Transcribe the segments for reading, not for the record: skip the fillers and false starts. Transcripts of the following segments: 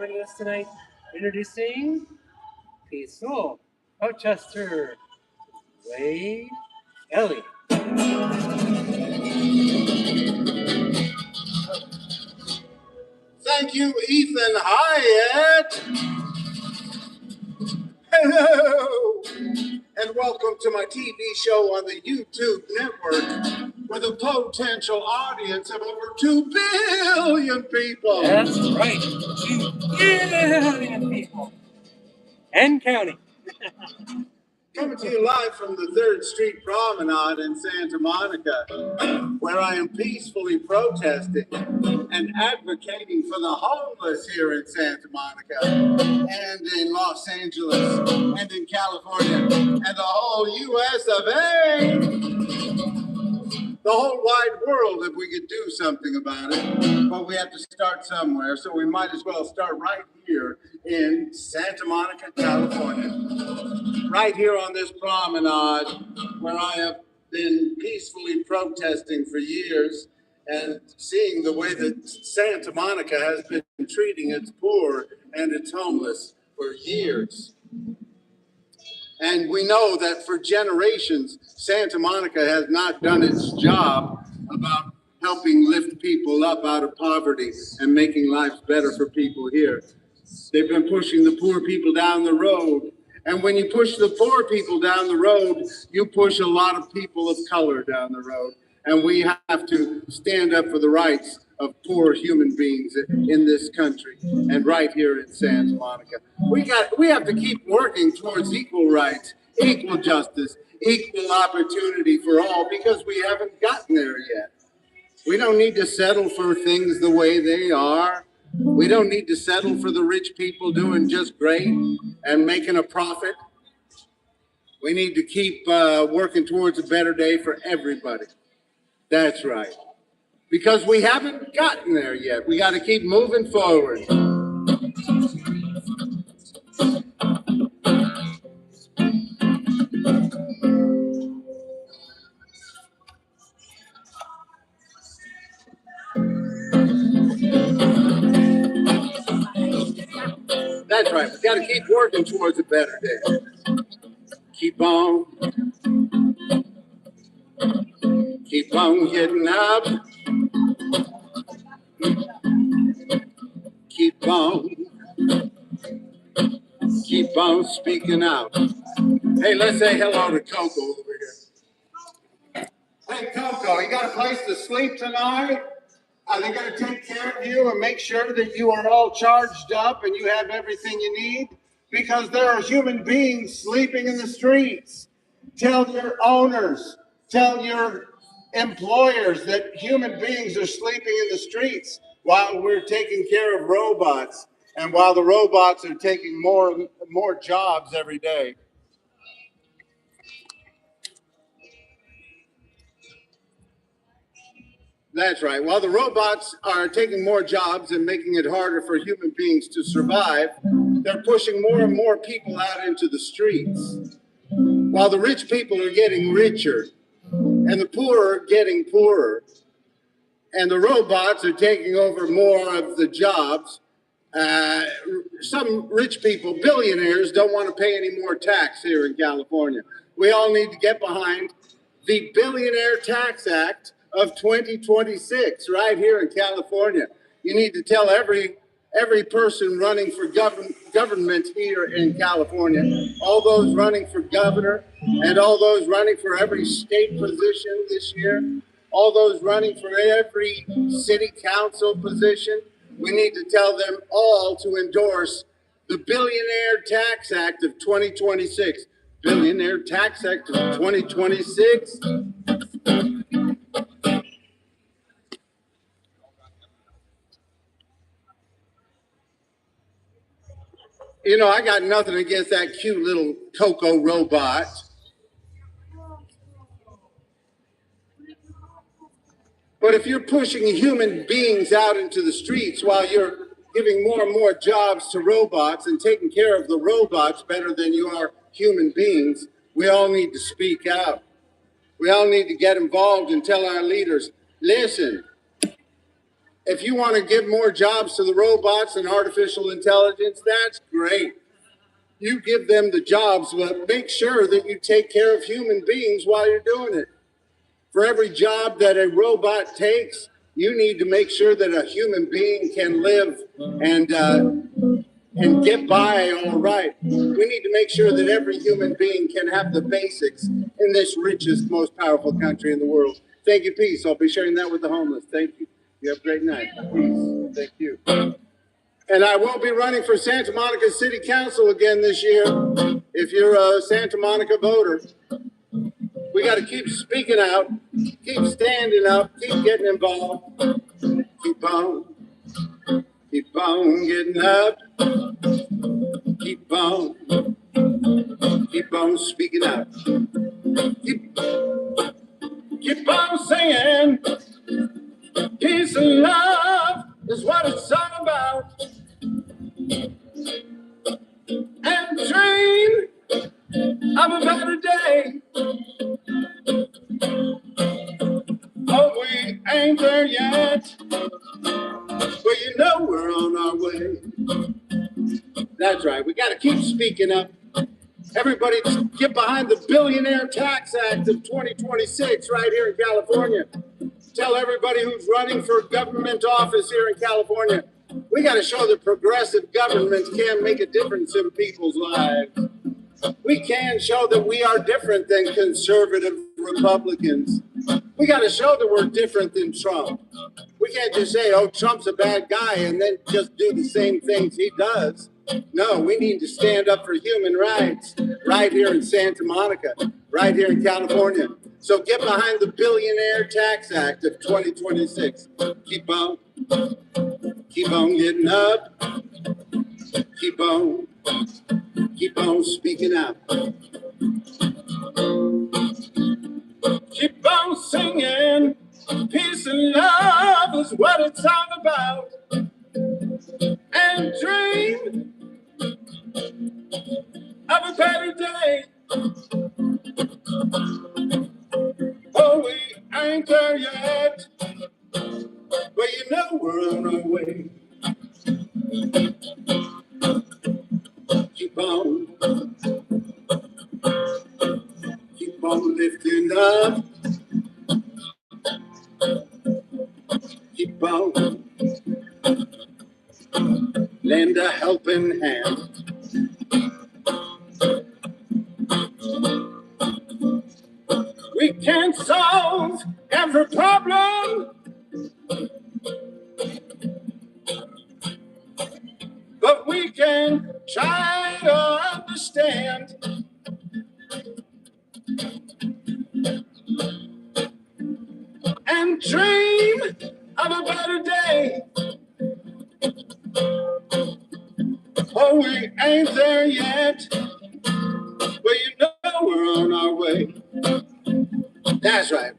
joining us tonight. Introducing Peaceful protester, Kelley. Thank you, Ethan Hyatt. Hello, and welcome to my TV show on the YouTube network with a potential audience of over 2 billion people. That's right, 2 billion people. And counting. Coming to you live from the 3rd Street Promenade in Santa Monica, where I am peacefully protesting and advocating for the homeless here in Santa Monica and in Los Angeles and in California and the whole US of A. The whole wide world if we could do something about it, but we have to start somewhere, so we might as well start right here in Santa Monica, California. Right here on this promenade where I have been peacefully protesting for years and seeing the way that Santa Monica has been treating its poor and its homeless for years. And we know that for generations, Santa Monica has not done its job about helping lift people up out of poverty and making lives better for people here. They've been pushing the poor people down the road. And when you push the poor people down the road, you push a lot of people of color down the road. And we have to stand up for the rights of poor human beings in this country and right here in Santa Monica. We have to keep working towards equal rights, equal justice, equal opportunity for all, because we haven't gotten there yet. We don't need to settle for things the way they are. We don't need to settle for the rich people doing just great and making a profit. We need to keep working towards a better day for everybody. That's right. Because we haven't gotten there yet. We got to keep moving forward. That's right. We got to keep working towards a better day. Keep on getting up. Keep on speaking out. Hey, let's say hello to Coco over here. Hey, Coco, you got a place to sleep tonight? Are they going to take care of you and make sure that you are all charged up and you have everything you need? Because there are human beings sleeping in the streets. Tell your owners, tell your employers that human beings are sleeping in the streets while we're taking care of robots and while the robots are taking more jobs every day. That's right. While the robots are taking more jobs and making it harder for human beings to survive, they're pushing more and more people out into the streets. While the rich people are getting richer and the poor are getting poorer, and the robots are taking over more of the jobs, some rich people, billionaires, don't want to pay any more tax here in California. We all need to get behind the Billionaire Tax Act of 2026 right here in California. You need to tell every person running for government here in California, all those running for governor and all those running for every state position this year, all those running for every city council position, we need to tell them all to endorse the Billionaire Tax Act of 2026. Billionaire Tax Act of 2026. You know, I got nothing against that cute little Coco robot. But if you're pushing human beings out into the streets while you're giving more and more jobs to robots and taking care of the robots better than you are human beings, we all need to speak out. We all need to get involved and tell our leaders, listen, If you want to give more jobs to the robots and artificial intelligence, that's great. You give them the jobs, but make sure that you take care of human beings while you're doing it. For every job that a robot takes, you need to make sure that a human being can live and get by all right. We need to make sure that every human being can have the basics in this richest, most powerful country in the world. Thank you, peace. I'll be sharing that with the homeless. Thank you. You have a great night. Peace. Thank you. And I will be running for Santa Monica City Council again this year. If you're a Santa Monica voter, we got to keep speaking out, keep standing up, keep getting involved. Keep on getting up. Keep on speaking out. Keep on singing. Peace and love is what it's all about. And dream of a better day. Oh, we ain't there yet, but you know we're on our way. That's right. We got to keep speaking up. Everybody get behind the Billionaire Tax Act of 2026 right here in California. Tell everybody who's running for government office here in California, we got to show that progressive governments can make a difference in people's lives. We can show that we are different than conservative Republicans. We got to show that we're different than Trump. We can't just say, oh, Trump's a bad guy and then just do the same things he does. No, we need to stand up for human rights right here in Santa Monica, right here in California. So get behind the Billionaire Tax Act of 2026. Keep on getting up. Keep on speaking out. Keep on singing. Peace and love is what it's all about. And dream of a better day. Oh, we ain't there yet, but you know we're on our way. Keep on lifting up. Keep on, lend a helping hand. We can't solve every problem, but we can try to understand. And dream of a better day. Oh, we ain't there yet, but you know we're on our way. That's right.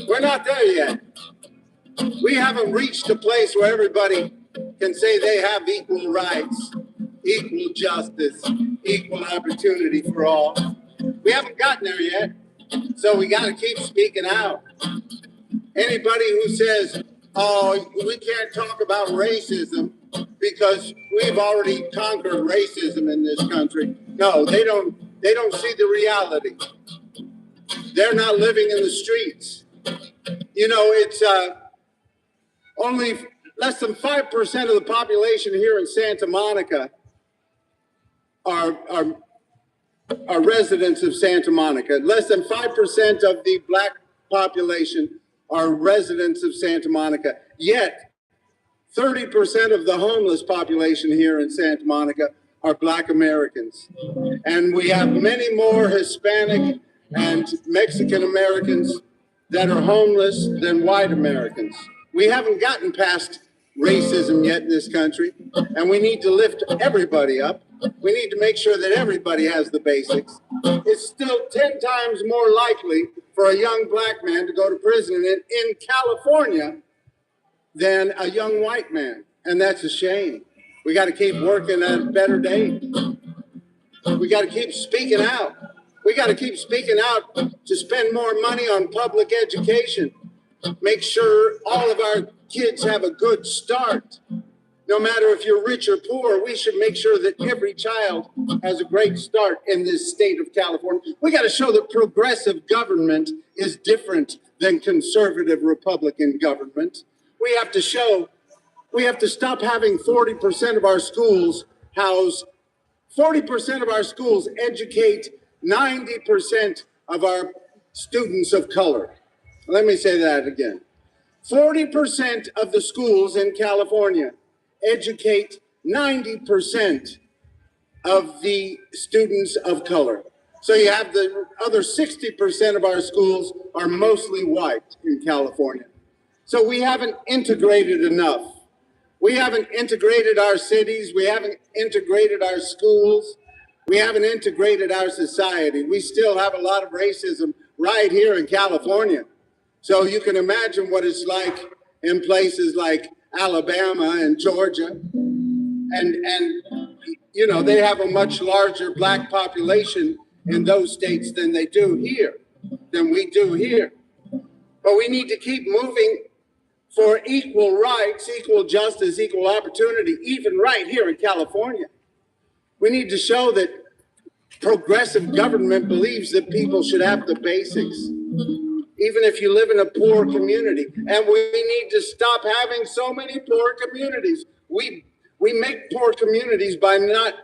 We're not there yet. We haven't reached a place where everybody can say they have equal rights, equal justice, equal opportunity for all. We haven't gotten there yet, so we got to keep speaking out. Anybody who says, oh, we can't talk about racism because we've already conquered racism in this country. No, they don't see the reality. They're not living in the streets. You know, it's only less than 5% of the population here in Santa Monica are residents of Santa Monica. Less than 5% of the Black population are residents of Santa Monica. Yet, 30% of the homeless population here in Santa Monica are Black Americans. And we have many more Hispanic and Mexican Americans that are homeless than white Americans. We haven't gotten past racism yet in this country, and we need to lift everybody up. We need to make sure that everybody has the basics. It's still 10 times more likely for a young Black man to go to prison in California than a young white man, and that's a shame. We got to keep working at a better day. We got to keep speaking out. We got to keep speaking out to spend more money on public education. Make sure all of our kids have a good start. No matter if you're rich or poor, we should make sure that every child has a great start in this state of California. We got to show that progressive government is different than conservative Republican government. We have to stop having 40% of our schools house, 40% of our schools educate 90% of our students of color. Let me say that again. 40% of the schools in California educate 90% of the students of color. So you have the other 60% of our schools are mostly white in California. So we haven't integrated enough. We haven't integrated our cities. We haven't integrated our schools. We haven't integrated our society. We still have a lot of racism right here in California. So you can imagine what it's like in places like Alabama and Georgia. And you know, they have a much larger black population in those states than we do here. But we need to keep moving for equal rights, equal justice, equal opportunity, even right here in California. We need to show that progressive government believes that people should have the basics, even if you live in a poor community. And we need to stop having so many poor communities. We make poor communities by not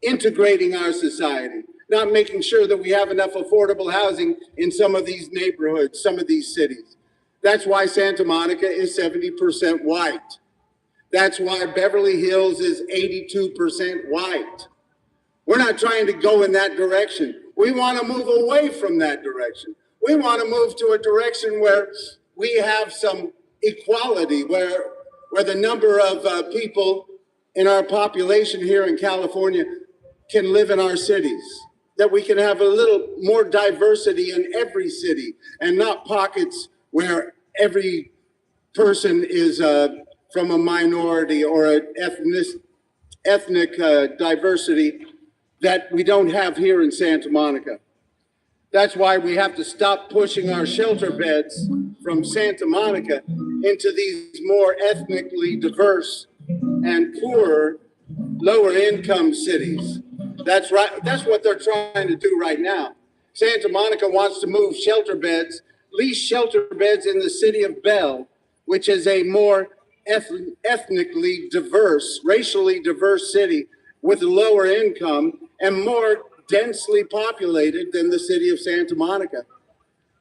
integrating our society, not making sure that we have enough affordable housing in some of these neighborhoods, some of these cities. That's why Santa Monica is 70% white. That's why Beverly Hills is 82% white. We're not trying to go in that direction. We want to move away from that direction. We want to move to a direction where we have some equality, where the number of people in our population here in California can live in our cities, that we can have a little more diversity in every city and not pockets where every person is from a minority or an ethnic diversity that we don't have here in Santa Monica. That's why we have to stop pushing our shelter beds from Santa Monica into these more ethnically diverse and poorer, lower income cities. That's right. That's what they're trying to do right now. Santa Monica wants to move shelter beds, lease shelter beds in the city of Bell, which is a more ethnically diverse, racially diverse city with a lower income and more densely populated than the city of Santa Monica.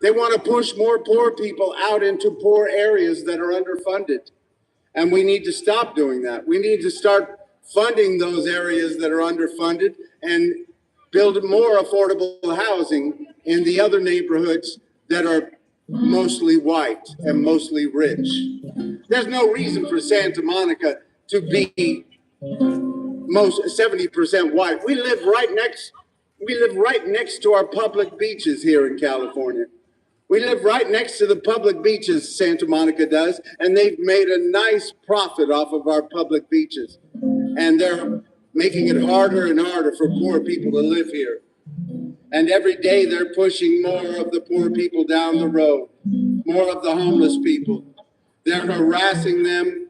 They want to push more poor people out into poor areas that are underfunded. And we need to stop doing that. We need to start funding those areas that are underfunded and build more affordable housing in the other neighborhoods that are mostly white and mostly rich. There's no reason for Santa Monica to be most 70% white. We live right next to our public beaches here in California. We live right next to the public beaches, Santa Monica does, and they've made a nice profit off of our public beaches. And they're making it harder and harder for poor people to live here. And every day they're pushing more of the poor people down the road, more of the homeless people. They're harassing them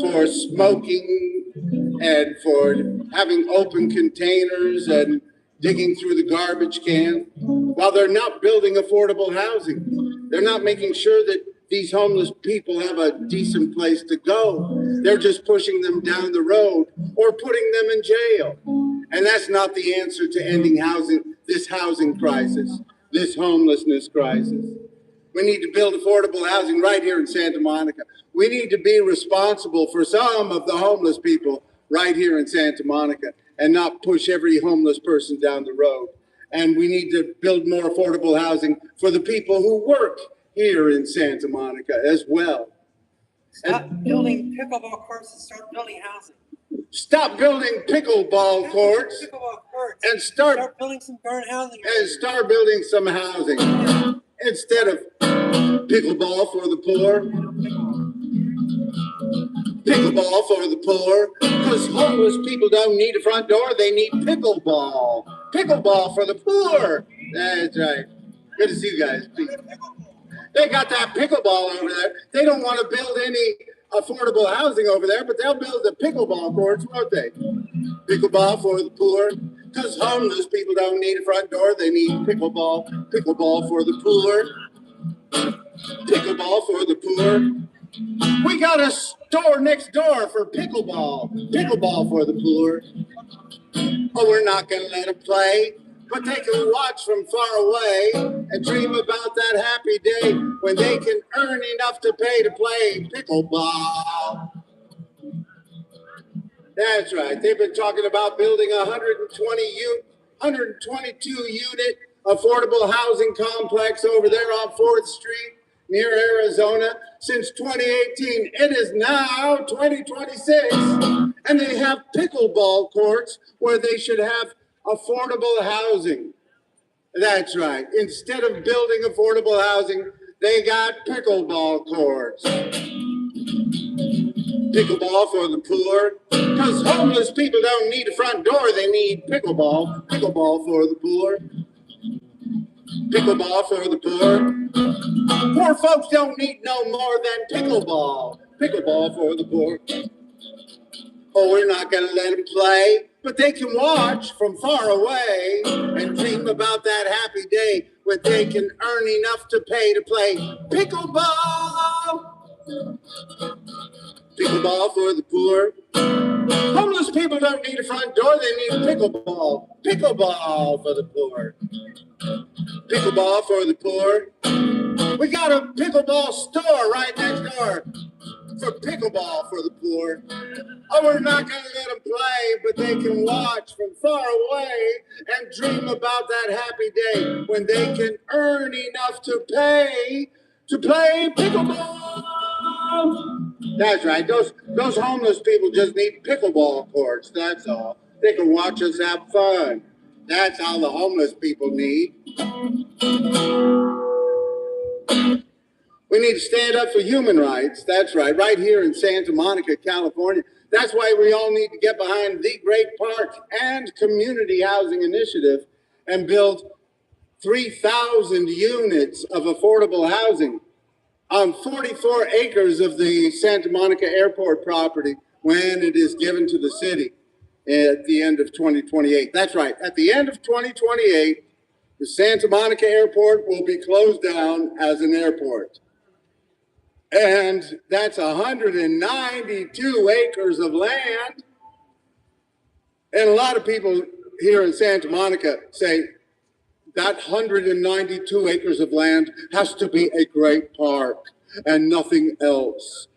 for smoking and for having open containers and digging through the garbage can, while they're not building affordable housing. They're not making sure that these homeless people have a decent place to go. They're just pushing them down the road or putting them in jail. And that's not the answer to ending this housing crisis, this homelessness crisis. We need to build affordable housing right here in Santa Monica. We need to be responsible for some of the homeless people right here in Santa Monica and not push every homeless person down the road. And we need to build more affordable housing for the people who work here in Santa Monica as well. Stop building pickleball courts and start building housing. Stop building pickleball courts and start building some darn housing. And start building some housing instead of pickleball for the poor. Pickleball for the poor, because homeless people don't need a front door, they need pickleball. Pickleball for the poor. That's right. Good to see you guys. They got that pickleball over there. They don't want to build any affordable housing over there, but they'll build the pickleball courts, won't they? Pickleball for the poor, because homeless people don't need a front door, they need pickleball. Pickleball for the poor, pickleball for the poor. We got a store next door for pickleball. Pickleball for the poor. Oh, we're not going to let them play, but they can watch from far away and dream about that happy day when they can earn enough to pay to play pickleball. That's right. They've been talking about building a 122 unit affordable housing complex over there on 4th Street near Arizona since 2018. It is now 2026, and they have pickleball courts where they should have affordable housing. That's right. Instead of building affordable housing, they got pickleball courts. Pickleball for the poor, because homeless people don't need a front door, they need pickleball. Pickleball for the poor. Pickleball for the poor. Poor folks don't need no more than pickleball. Pickleball for the poor. Oh, we're not going to let them play, but they can watch from far away and dream about that happy day when they can earn enough to pay to play pickleball. Pickleball for the poor. Homeless people don't need a front door, they need pickleball. Pickleball for the poor. Pickleball for the poor. We got a pickleball store right next door for pickleball for the poor. Oh, we're not going to let them play, but they can watch from far away and dream about that happy day when they can earn enough to pay to play pickleball. That's right. Those homeless people just need pickleball courts. That's all. They can watch us have fun. That's all the homeless people need. We need to stand up for human rights. That's right. Right here in Santa Monica, California. That's why we all need to get behind the Great Park and Community Housing Initiative and build 3,000 units of affordable housing on 44 acres of the Santa Monica Airport property when it is given to the city at the end of 2028. That's right. At the end of 2028, the Santa Monica Airport will be closed down as an airport. And that's 192 acres of land. And a lot of people here in Santa Monica say that 192 acres of land has to be a great park and nothing else.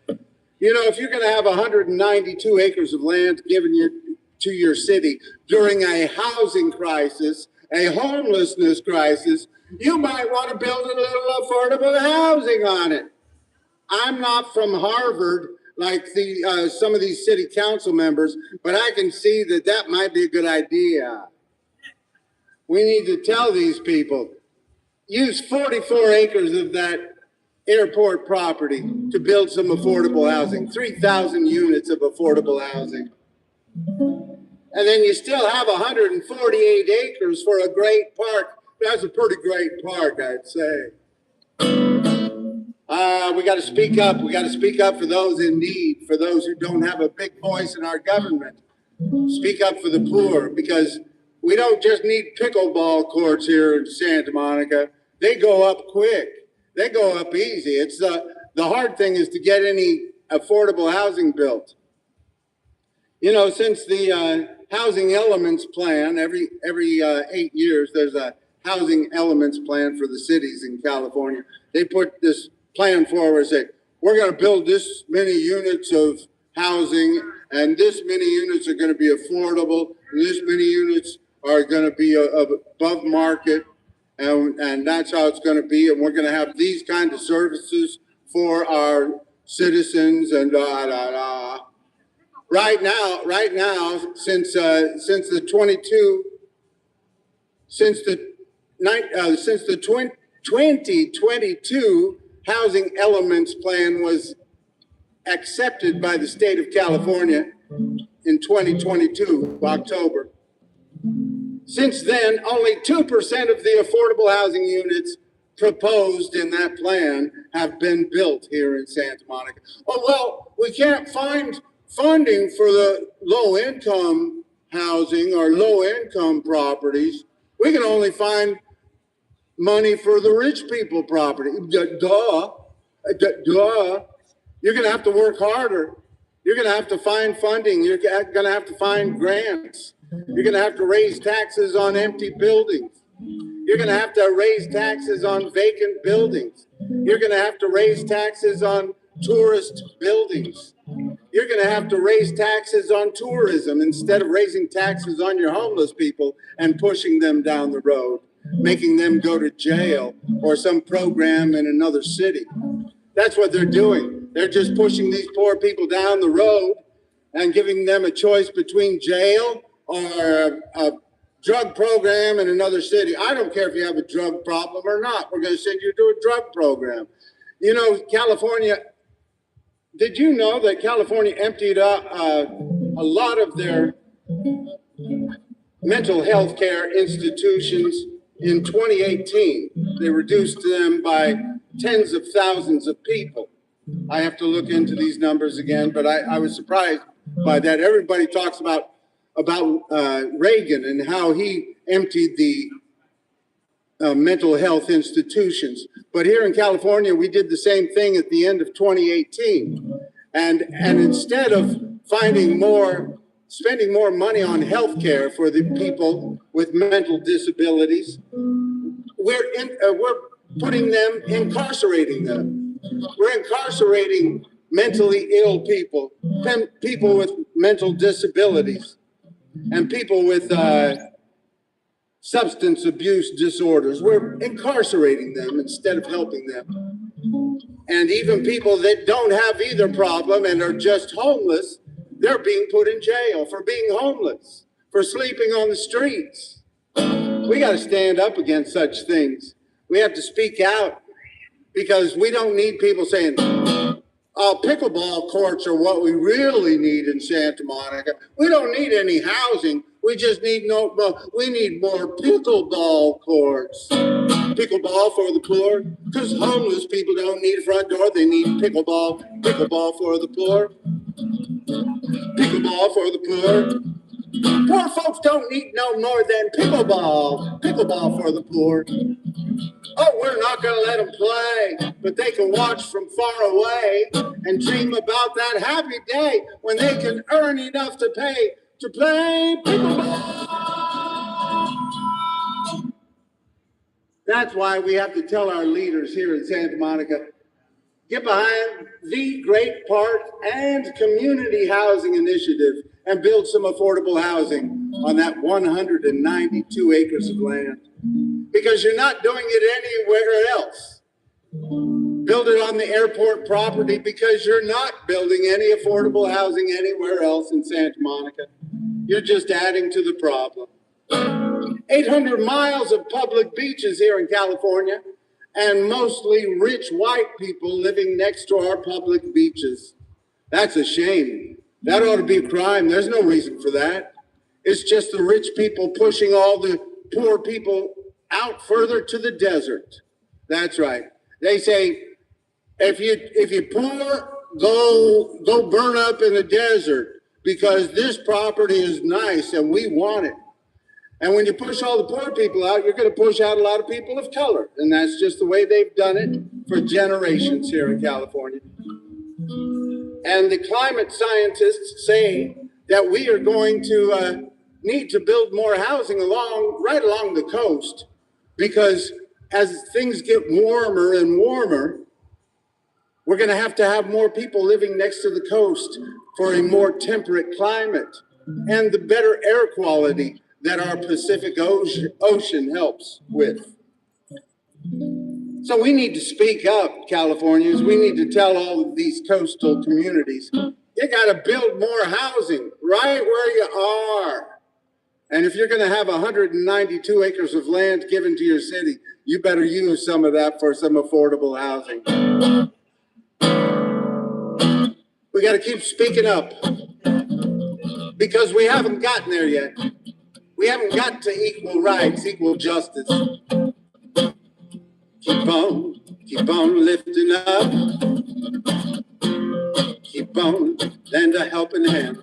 You know, if you're going to have 192 acres of land given to your city during a housing crisis, a homelessness crisis, you might want to build a little affordable housing on it. I'm not from Harvard like some of these city council members, but I can see that might be a good idea. We need to tell these people, use 44 acres of that airport property to build some affordable housing, 3,000 units of affordable housing. And then you still have 148 acres for a great park. That's a pretty great park, I'd say. We got to speak up. We got to speak up for those in need, for those who don't have a big voice in our government. Speak up for the poor, because we don't just need pickleball courts here in Santa Monica. They go up quick. They go up easy. It's the hard thing is to get any affordable housing built. You know, since the housing elements plan, every 8 years, there's a housing elements plan for the cities in California. They put this plan forward, say, we're going to build this many units of housing, and this many units are going to be affordable, and this many units are going to be above market, and that's how it's going to be, and we're going to have these kind of services for our citizens, and Right now, since the 2022 housing elements plan was accepted by the state of California in 2022, October. Since then, only 2% of the affordable housing units proposed in that plan have been built here in Santa Monica. Oh, well, we can't find funding for the low-income housing or low-income properties. We can only find money for the rich people property. Duh. You're going to have to work harder. You're going to have to find funding. You're going to have to find grants. You're going to have to raise taxes on empty buildings. You're going to have to raise taxes on vacant buildings. You're going to have to raise taxes on tourist buildings. You're going to have to raise taxes on tourism instead of raising taxes on your homeless people and pushing them down the road, making them go to jail or some program in another city. That's what they're doing. They're just pushing these poor people down the road and giving them a choice between jail or a drug program in another city. I don't care if you have a drug problem or not. We're going to send you to a drug program. You know, California, did you know that California emptied out a lot of their mental health care institutions in 2018? They reduced them by tens of thousands of people. I have to look into these numbers again, but I was surprised by that. Everybody talks about Reagan and how he emptied the mental health institutions. But here in California, we did the same thing at the end of 2018. And instead of spending more money on health care for the people with mental disabilities, we're putting them, incarcerating them. We're incarcerating mentally ill people, people with mental disabilities, and people with substance abuse disorders. We're incarcerating them instead of helping them. And even people that don't have either problem and are just homeless, they're being put in jail for being homeless, for sleeping on the streets. We got to stand up against such things. We have to speak out, because we don't need people saying, pickleball courts are what we really need in Santa Monica. We don't need any housing. We just need we need more pickleball courts. Pickleball for the poor, because homeless people don't need a front door. They need pickleball for the poor. Pickleball for the poor. Poor folks don't need no more than pickleball for the poor. Oh, we're not going to let them play, but they can watch from far away and dream about that happy day when they can earn enough to pay to play pickleball. That's why we have to tell our leaders here in Santa Monica, get behind the Great Park and Community Housing Initiative and build some affordable housing on that 192 acres of land. Because you're not doing it anywhere else. Build it on the airport property, because you're not building any affordable housing anywhere else in Santa Monica. You're just adding to the problem. 800 miles of public beaches here in California, and mostly rich white people living next to our public beaches. That's a shame. That ought to be a crime. There's no reason for that. It's just the rich people pushing all the poor people out further to the desert. That's right. They say, if you're poor, go burn up in the desert, because this property is nice and we want it. And when you push all the poor people out, you're going to push out a lot of people of color. And that's just the way they've done it for generations here in California. And the climate scientists say that we are going to need to build more housing right along the coast, because as things get warmer and warmer, we're going to have more people living next to the coast for a more temperate climate and the better air quality that our Pacific Ocean helps with. So we need to speak up, Californians. We need to tell all of these coastal communities, you got to build more housing right where you are. And if you're going to have 192 acres of land given to your city, you better use some of that for some affordable housing. We got to keep speaking up, because we haven't gotten there yet. We haven't got to equal rights, equal justice. Keep keep on lifting up, keep on lend a helping hand.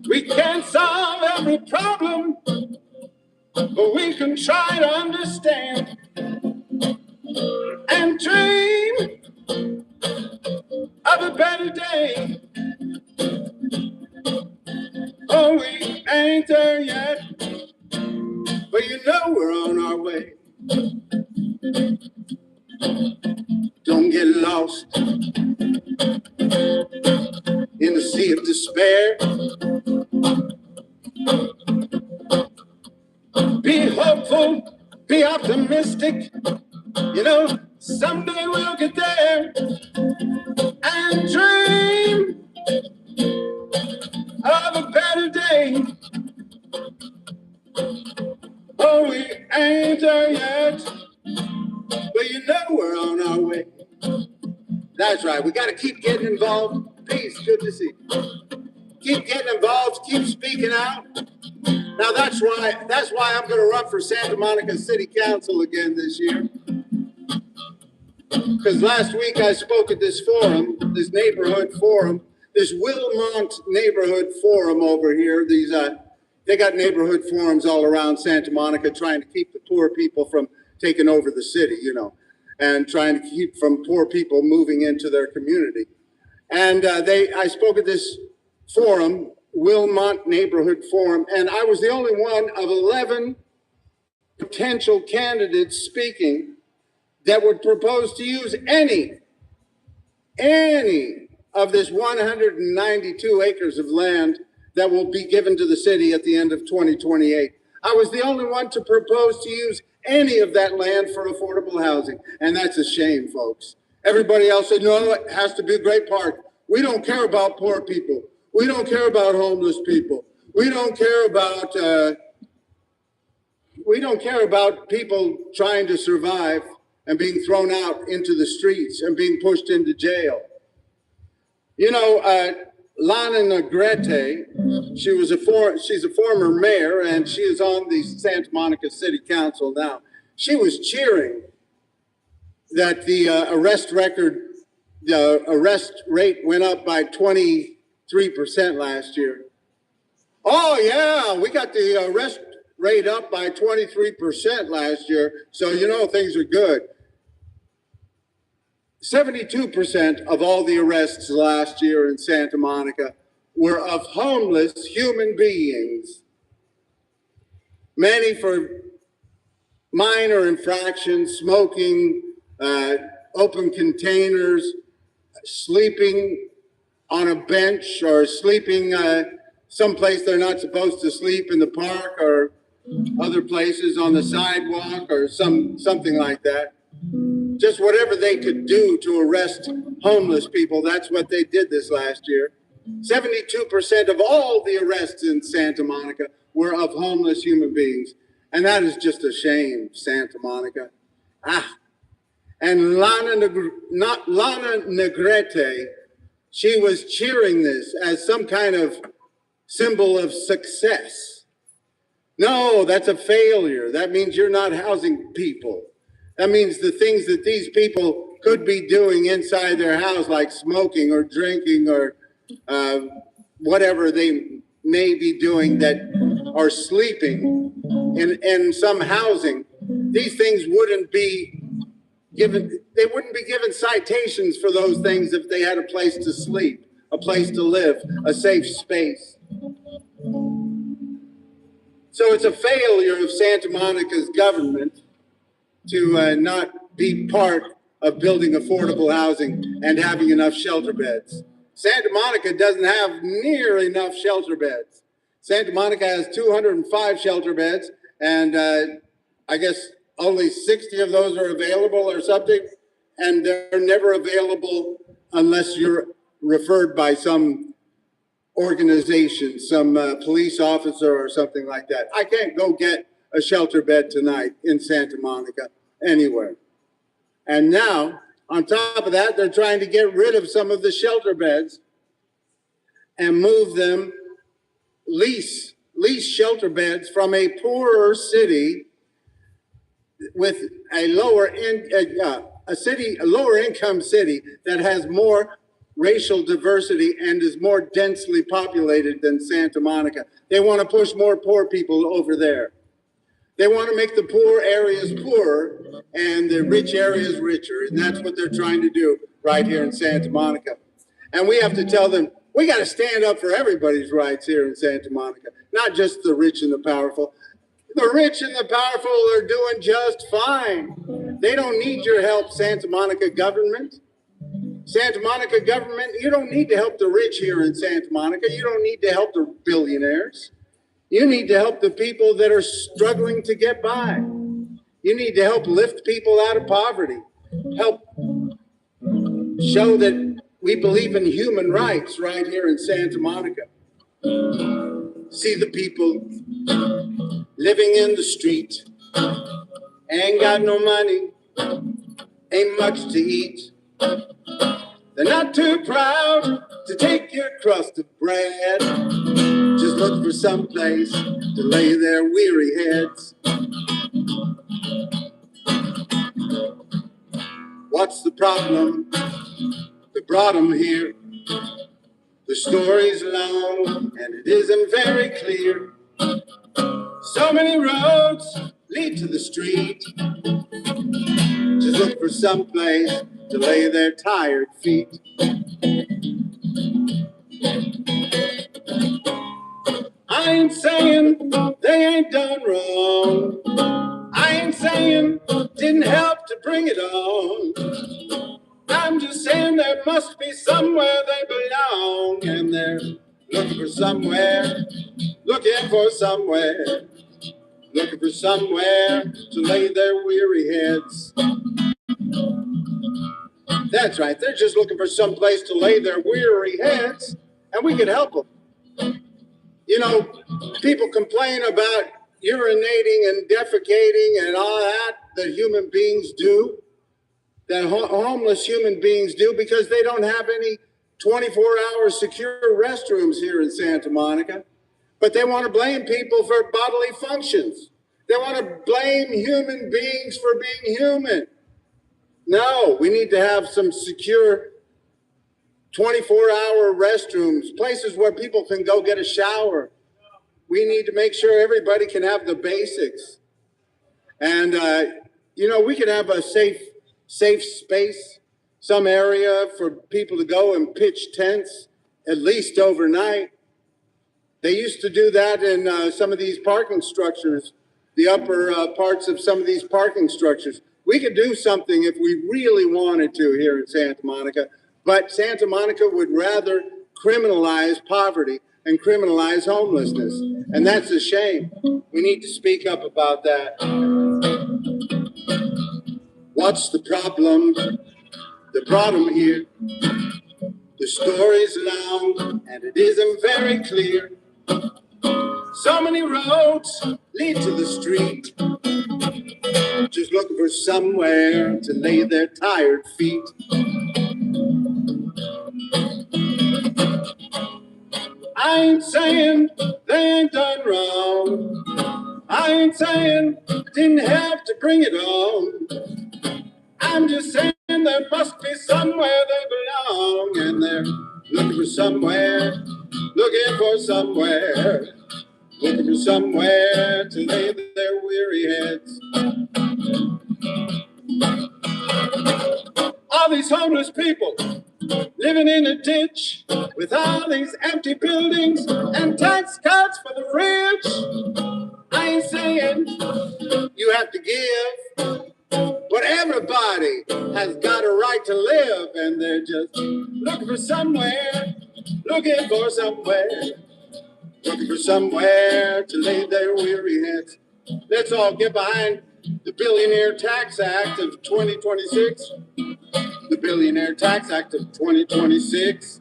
We can't solve every problem, but we can try to understand and dream of a better day. Oh, we ain't there yet, but you know we're on our way. Don't get lost in the sea of despair. Be hopeful, be optimistic. You know, someday we'll get there and dream of a better day. Oh, we ain't there yet, but you know we're on our way. That's right. We got to keep getting involved. Peace. Good to see you. Keep getting involved. Keep speaking out. Now that's why I'm going to run for Santa Monica City Council again this year. Because last week I spoke at this forum, this neighborhood forum, this Wilmont neighborhood forum over here. They got neighborhood forums all around Santa Monica, trying to keep the poor people from taking over the city, you know, and trying to keep from poor people moving into their community. And I spoke at this forum, Wilmont Neighborhood Forum, and I was the only one of 11 potential candidates speaking that would propose to use any of this 192 acres of land that will be given to the city at the end of 2028. I was the only one to propose to use any of that land for affordable housing, and that's a shame, folks. Everybody else said, no, it has to be a great park. We don't care about poor people. We don't care about homeless people. We don't care about people trying to survive and being thrown out into the streets and being pushed into jail. You know, Lana Negrete, she's a former mayor, and she is on the Santa Monica City Council now. She was cheering that the arrest rate went up by 23% last year. Oh yeah, we got the arrest rate up by 23% last year, so you know things are good. 72% of all the arrests last year in Santa Monica were of homeless human beings. Many for minor infractions, smoking, open containers, sleeping on a bench, or sleeping someplace they're not supposed to sleep, in the park or other places, on the sidewalk or something like that. Just whatever they could do to arrest homeless people, that's what they did this last year. 72% of all the arrests in Santa Monica were of homeless human beings. And that is just a shame, Santa Monica. And Lana Negrete, she was cheering this as some kind of symbol of success. No, that's a failure. That means you're not housing people. That means the things that these people could be doing inside their house, like smoking or drinking or whatever they may be doing, that are sleeping in some housing, these things wouldn't be given citations for those things if they had a place to sleep, a place to live, a safe space. So it's a failure of Santa Monica's government to not be part of building affordable housing and having enough shelter beds. Santa Monica doesn't have near enough shelter beds. Santa Monica has 205 shelter beds, and I guess only 60 of those are available or something, and they're never available unless you're referred by some organization, some police officer or something like that. I can't go get a shelter bed tonight in Santa Monica anywhere. And now, on top of that, they're trying to get rid of some of the shelter beds and move them, lease shelter beds from a poorer city with a lower income city that has more racial diversity and is more densely populated than Santa Monica. They want to push more poor people over there. They want to make the poor areas poorer and the rich areas richer. And that's what they're trying to do right here in Santa Monica. And we have to tell them, we got to stand up for everybody's rights here in Santa Monica, not just the rich and the powerful. The rich and the powerful are doing just fine. They don't need your help, Santa Monica government. Santa Monica government, you don't need to help the rich here in Santa Monica. You don't need to help the billionaires. You need to help the people that are struggling to get by. You need to help lift people out of poverty. Help show that we believe in human rights right here in Santa Monica. See the people living in the street, ain't got no money, ain't much to eat. They're not too proud to take your crust of bread. Just look for some place to lay their weary heads. What's the problem that brought them here? The story's long and it isn't very clear. So many roads lead to the street. Just look for some place to lay their tired feet. I ain't saying they ain't done wrong. I ain't saying didn't help to bring it on. I'm just saying there must be somewhere they belong, and they're looking for somewhere, looking for somewhere, looking for somewhere to lay their weary heads. That's right, they're just looking for some place to lay their weary heads, and we can help them. You know, people complain about urinating and defecating and all that human beings do, that homeless human beings do, because they don't have any 24-hour secure restrooms here in Santa Monica. But they want to blame people for bodily functions. They want to blame human beings for being human. No, we need to have some secure 24-hour restrooms, places where people can go get a shower. We need to make sure everybody can have the basics. And, you know, we could have a safe space, some area for people to go and pitch tents, at least overnight. They used to do that in some of these parking structures, the upper parts of some of these parking structures. We could do something if we really wanted to here in Santa Monica, but Santa Monica would rather criminalize poverty and criminalize homelessness. And that's a shame. We need to speak up about that. What's the problem that brought them here? The story's long and it isn't very clear. So many roads lead to the street. Just looking for somewhere to lay their tired feet. I ain't saying they ain't done wrong. I ain't saying didn't have to bring it on. I'm just saying there must be somewhere they belong, and they're looking for somewhere, looking for somewhere, looking for somewhere to lay their weary heads. All these homeless people living in a ditch with all these empty buildings and tax cuts for the rich. I ain't saying you have to give, but everybody has got a right to live, and they're just looking for somewhere, looking for somewhere, looking for somewhere to lay their weary heads. Let's all get behind the Billionaire Tax Act of 2026. The Billionaire Tax Act of 2026.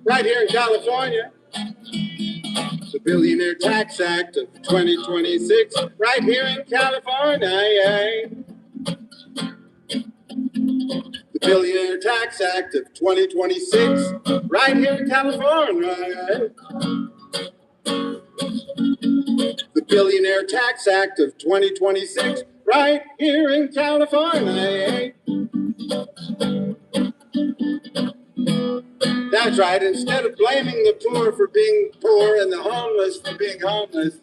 Right here in California. The Billionaire Tax Act of 2026. Right here in California. The Billionaire Tax Act of 2026. Right here in California. The Billionaire Tax Act of 2026, right here in California. That's right. Instead of blaming the poor for being poor and the homeless for being homeless,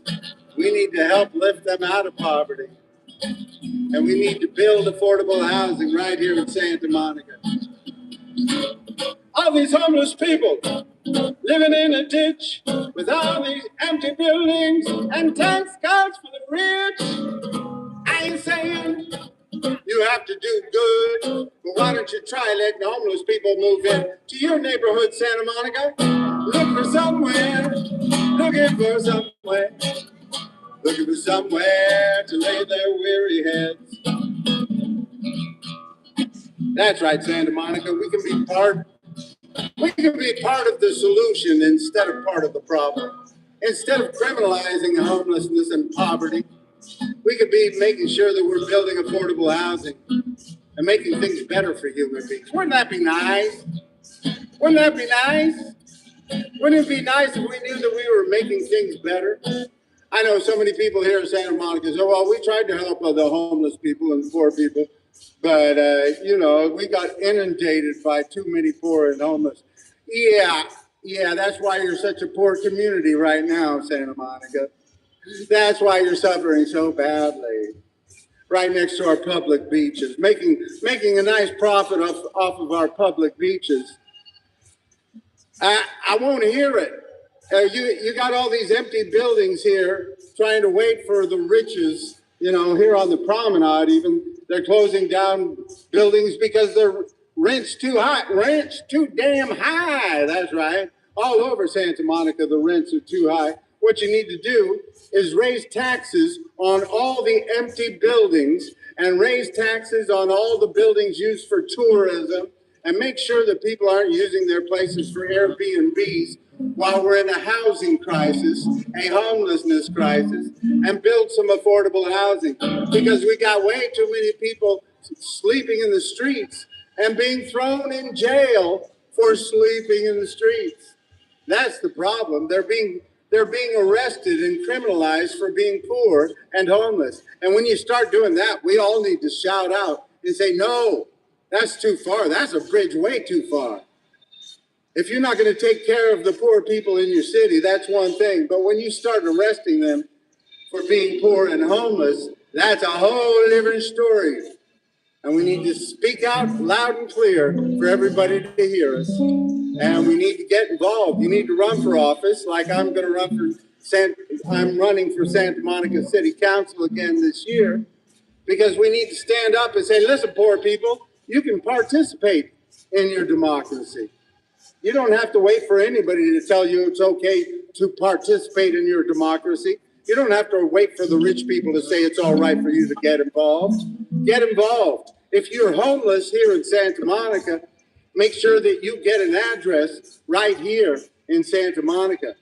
we need to help lift them out of poverty. And we need to build affordable housing right here in Santa Monica. All these homeless people living in a ditch with all these empty buildings and tax cuts for the rich. I ain't saying you have to do good, but why don't you try letting homeless people move in to your neighborhood, Santa Monica? Look for somewhere, looking for somewhere, looking for somewhere to lay their weary heads. That's right, Santa Monica. We can be part of the solution instead of part of the problem. Instead of criminalizing homelessness and poverty, we could be making sure that we're building affordable housing and making things better for human beings. Wouldn't that be nice? Wouldn't that be nice? Wouldn't it be nice if we knew that we were making things better? I know so many people here in Santa Monica say, well, we tried to help the homeless people and poor people, but, we got inundated by too many poor and homeless. Yeah, that's why you're such a poor community right now, Santa Monica. That's why you're suffering so badly. Right next to our public beaches, making a nice profit off of our public beaches. I won't hear it. You got all these empty buildings here trying to wait for the riches, here on the promenade even. They're closing down buildings because their rent's too high. Rent's too damn high. That's right. All over Santa Monica, the rents are too high. What you need to do is raise taxes on all the empty buildings and raise taxes on all the buildings used for tourism and make sure that people aren't using their places for Airbnbs while we're in a housing crisis, a homelessness crisis, and build some affordable housing because we got way too many people sleeping in the streets and being thrown in jail for sleeping in the streets. That's the problem. They're being arrested and criminalized for being poor and homeless. And when you start doing that, we all need to shout out and say, no, that's too far. That's a bridge way too far. If you're not going to take care of the poor people in your city, that's one thing. But when you start arresting them for being poor and homeless, that's a whole different story. And we need to speak out loud and clear for everybody to hear us. And we need to get involved. You need to run for office, like I'm running for Santa Monica City Council again this year, because we need to stand up and say, listen, poor people, you can participate in your democracy. You don't have to wait for anybody to tell you it's okay to participate in your democracy. You don't have to wait for the rich people to say it's all right for you to get involved. Get involved. If you're homeless here in Santa Monica, make sure that you get an address right here in Santa Monica.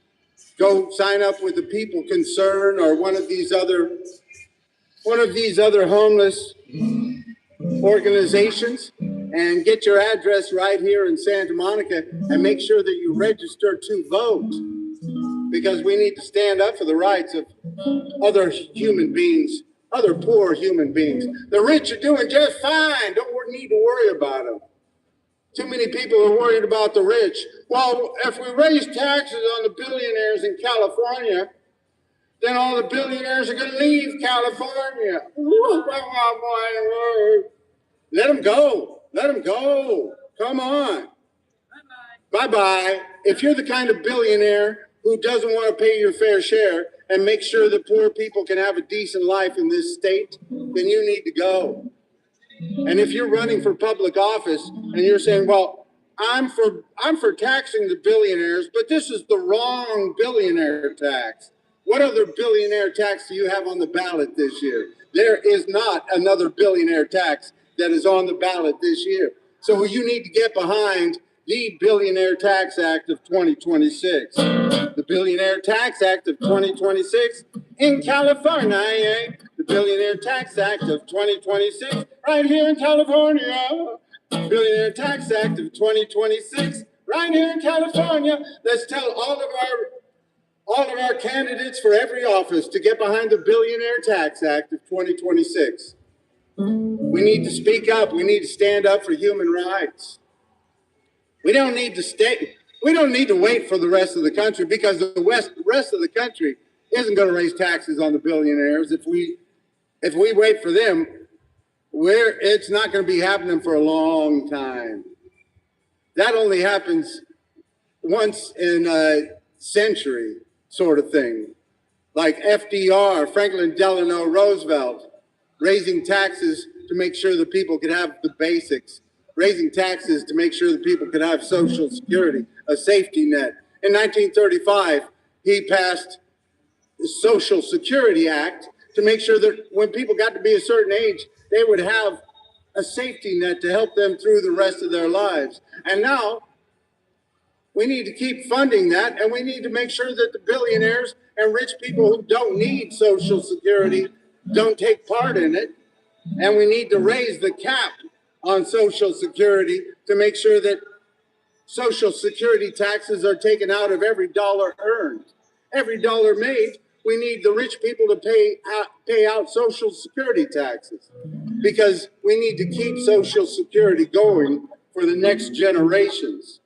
Go sign up with the People Concern or one of these other homeless organizations and get your address right here in Santa Monica and make sure that you register to vote, because we need to stand up for the rights of other human beings, other poor human beings. The rich are doing just fine. Don't need to worry about them. Too many people are worried about the rich. Well, if we raise taxes on the billionaires in California, then all the billionaires are going to leave California. Let them go. Let them go. Come on. Bye-bye. If you're the kind of billionaire who doesn't want to pay your fair share and make sure that poor people can have a decent life in this state, then you need to go. And if you're running for public office and you're saying, well, I'm for taxing the billionaires, but this is the wrong billionaire tax. What other billionaire tax do you have on the ballot this year? There is not another billionaire tax that is on the ballot this year. So you need to get behind the Billionaire Tax Act of 2026. The Billionaire Tax Act of 2026 in California. The Billionaire Tax Act of 2026 right here in California. Billionaire Tax Act of 2026 right here in California. Let's tell all of our candidates for every office to get behind the Billionaire Tax Act of 2026. We need to speak up. We need to stand up for human rights. We don't need to wait for the rest of the country, because the rest of the country isn't going to raise taxes on the billionaires. If we wait for them, it's not going to be happening for a long time. That only happens once in a century, sort of thing. Like FDR, Franklin Delano Roosevelt, raising taxes to make sure the people could have the basics, raising taxes to make sure that people could have Social Security, a safety net. In 1935, he passed the Social Security Act to make sure that when people got to be a certain age, they would have a safety net to help them through the rest of their lives. And now we need to keep funding that, and we need to make sure that the billionaires and rich people who don't need Social Security don't take part in it. And we need to raise the cap on Social Security to make sure that Social Security taxes are taken out of every dollar earned. Every dollar made, we need the rich people to pay out Social Security taxes, because we need to keep Social Security going for the next generations.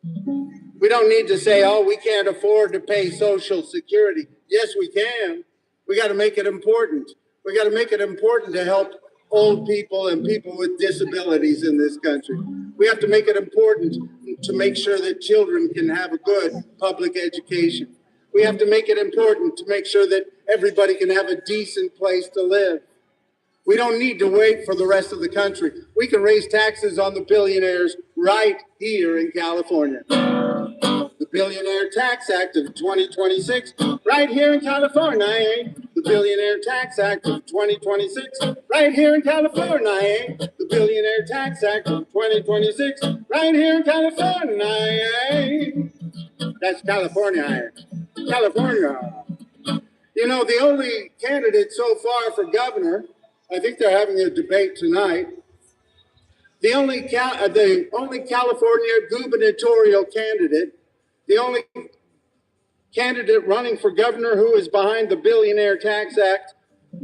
We don't need to say, oh, we can't afford to pay Social Security. Yes, we can. We got to make it important. We got to make it important to help old people and people with disabilities in this country. We have to make it important to make sure that children can have a good public education. We have to make it important to make sure that everybody can have a decent place to live. We don't need to wait for the rest of the country. We can raise taxes on the billionaires right here in California. The Billionaire Tax Act of 2026, right here in California. The Billionaire Tax Act of 2026, right here in California. The Billionaire Tax Act of 2026, right here in California. That's California. California. You know, the only candidate so far for governor, I think they're having a debate tonight. The only California gubernatorial candidate, the only candidate running for governor who is behind the Billionaire Tax Act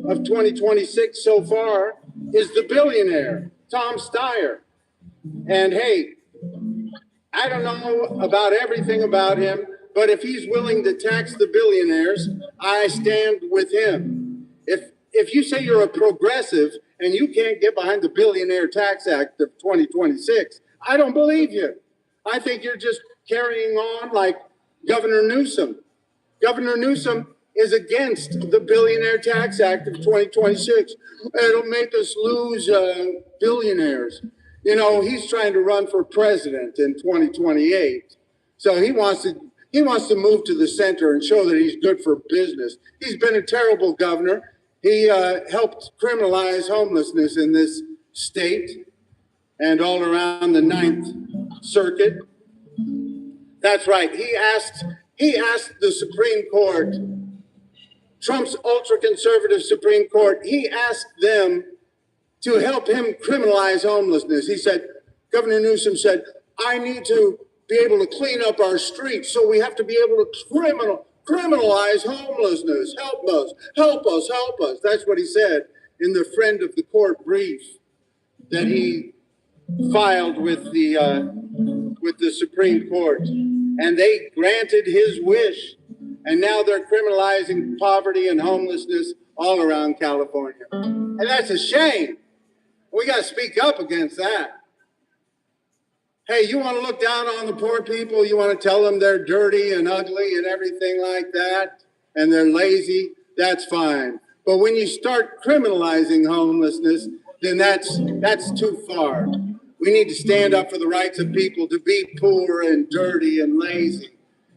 of 2026 so far is the billionaire, Tom Steyer. And hey, I don't know about everything about him, but if he's willing to tax the billionaires, I stand with him. If you say you're a progressive and you can't get behind the Billionaire Tax Act of 2026, I don't believe you. I think you're just carrying on like Governor Newsom. Governor Newsom is against the Billionaire Tax Act of 2026. It'll make us lose billionaires. You know, he's trying to run for president in 2028. So he wants to move to the center and show that he's good for business. He's been a terrible governor. He helped criminalize homelessness in this state and all around the Ninth Circuit. That's right. He asked the Supreme Court, Trump's ultra-conservative Supreme Court, he asked them to help him criminalize homelessness. He said, Governor Newsom said, I need to be able to clean up our streets, so we have to be able to criminalize homelessness. Help us, help us, help us. That's what he said in the friend of the court brief that he filed with the Supreme Court. And they granted his wish. And now they're criminalizing poverty and homelessness all around California. And that's a shame. We got to speak up against that. Hey, you want to look down on the poor people? You want to tell them they're dirty and ugly and everything like that, and they're lazy? That's fine. But when you start criminalizing homelessness, then that's too far. We need to stand up for the rights of people to be poor and dirty and lazy.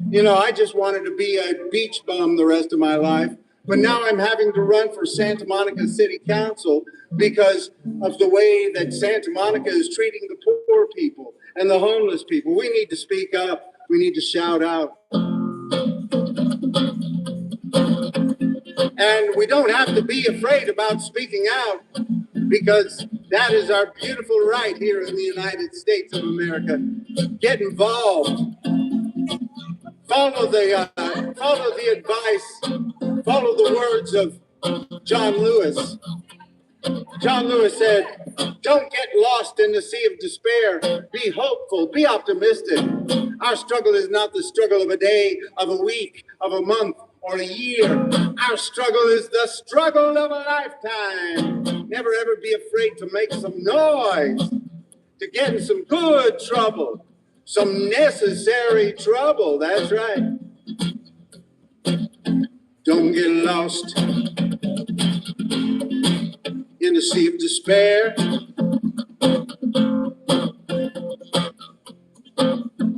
You know, I just wanted to be a beach bum the rest of my life, but now I'm having to run for Santa Monica City Council because of the way that Santa Monica is treating the poor people and the homeless people. We need to speak up. We need to shout out. And we don't have to be afraid about speaking out, because that is our beautiful right here in the United States of America. Get involved. Follow the advice, follow the words of John Lewis. John Lewis said, don't get lost in the sea of despair. Be hopeful, be optimistic. Our struggle is not the struggle of a day, of a week, of a month, or a year. Our struggle is the struggle of a lifetime. Never ever be afraid to make some noise, to get in some good trouble, some necessary trouble. That's right. Don't get lost in the sea of despair.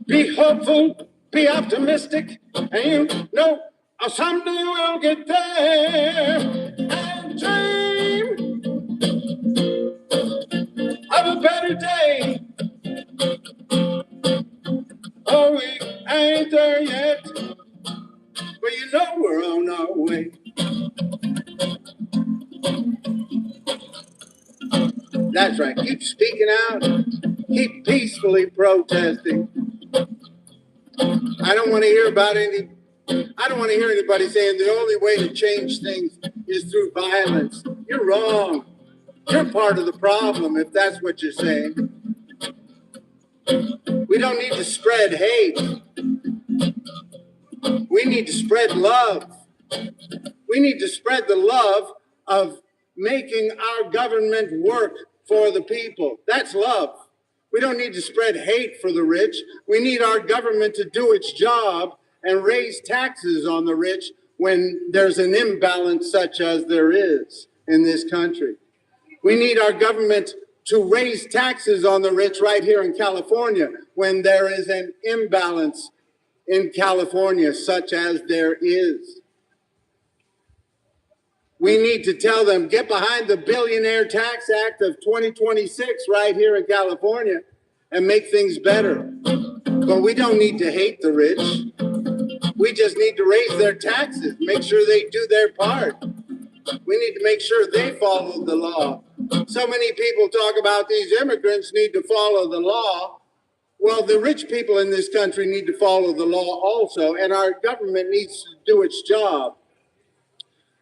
Be hopeful, be optimistic, and you know someday we'll get there. And dream of a better day. Oh, we ain't there yet, but you know we're on our way. That's right. Keep speaking out. Keep peacefully protesting. I don't want to hear anybody saying the only way to change things is through violence. You're wrong. You're part of the problem if that's what you're saying. We don't need to spread hate. We need to spread love. We need to spread the love of making our government work for the people. That's love. We don't need to spread hate for the rich. We need our government to do its job and raise taxes on the rich when there's an imbalance such as there is in this country. We need our government to raise taxes on the rich right here in California when there is an imbalance in California such as there is. We need to tell them, get behind the Billionaire Tax Act of 2026 right here in California and make things better. But we don't need to hate the rich. We just need to raise their taxes, make sure they do their part. We need to make sure they follow the law. So many people talk about these immigrants need to follow the law. Well, the rich people in this country need to follow the law also, and our government needs to do its job.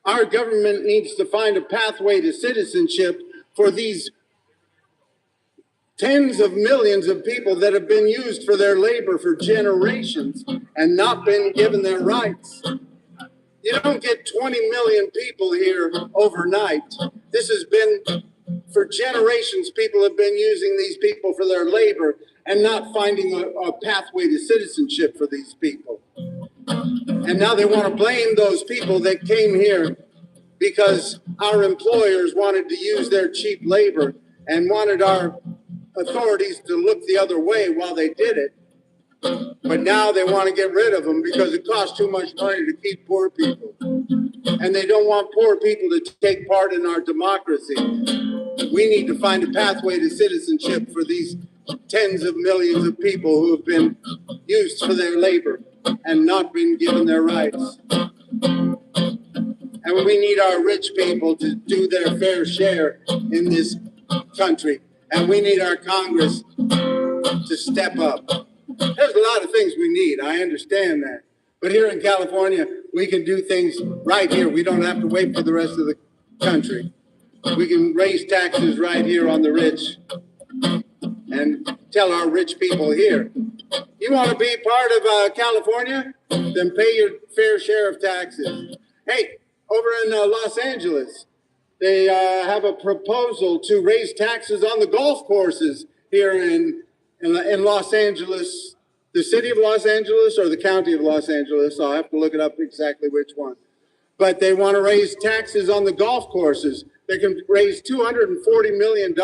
Our government needs to find a pathway to citizenship for these tens of millions of people that have been used for their labor for generations and not been given their rights. You don't get 20 million people here overnight. This has been, for generations, people have been using these people for their labor and not finding a pathway to citizenship for these people. And now they want to blame those people that came here because our employers wanted to use their cheap labor and wanted our authorities to look the other way while they did it. But now they want to get rid of them because it costs too much money to keep poor people. And they don't want poor people to take part in our democracy. We need to find a pathway to citizenship for these tens of millions of people who have been used for their labor and not been given their rights. And we need our rich people to do their fair share in this country. And we need our Congress to step up. There's a lot of things we need. I understand that. But here in California, we can do things right here. We don't have to wait for the rest of the country. We can raise taxes right here on the rich and tell our rich people here, you want to be part of California? Then pay your fair share of taxes. Hey, over in Los Angeles, they have a proposal to raise taxes on the golf courses here in Los Angeles, the city of Los Angeles or the county of Los Angeles. I'll have to look it up exactly which one. But they want to raise taxes on the golf courses. They can raise $240 million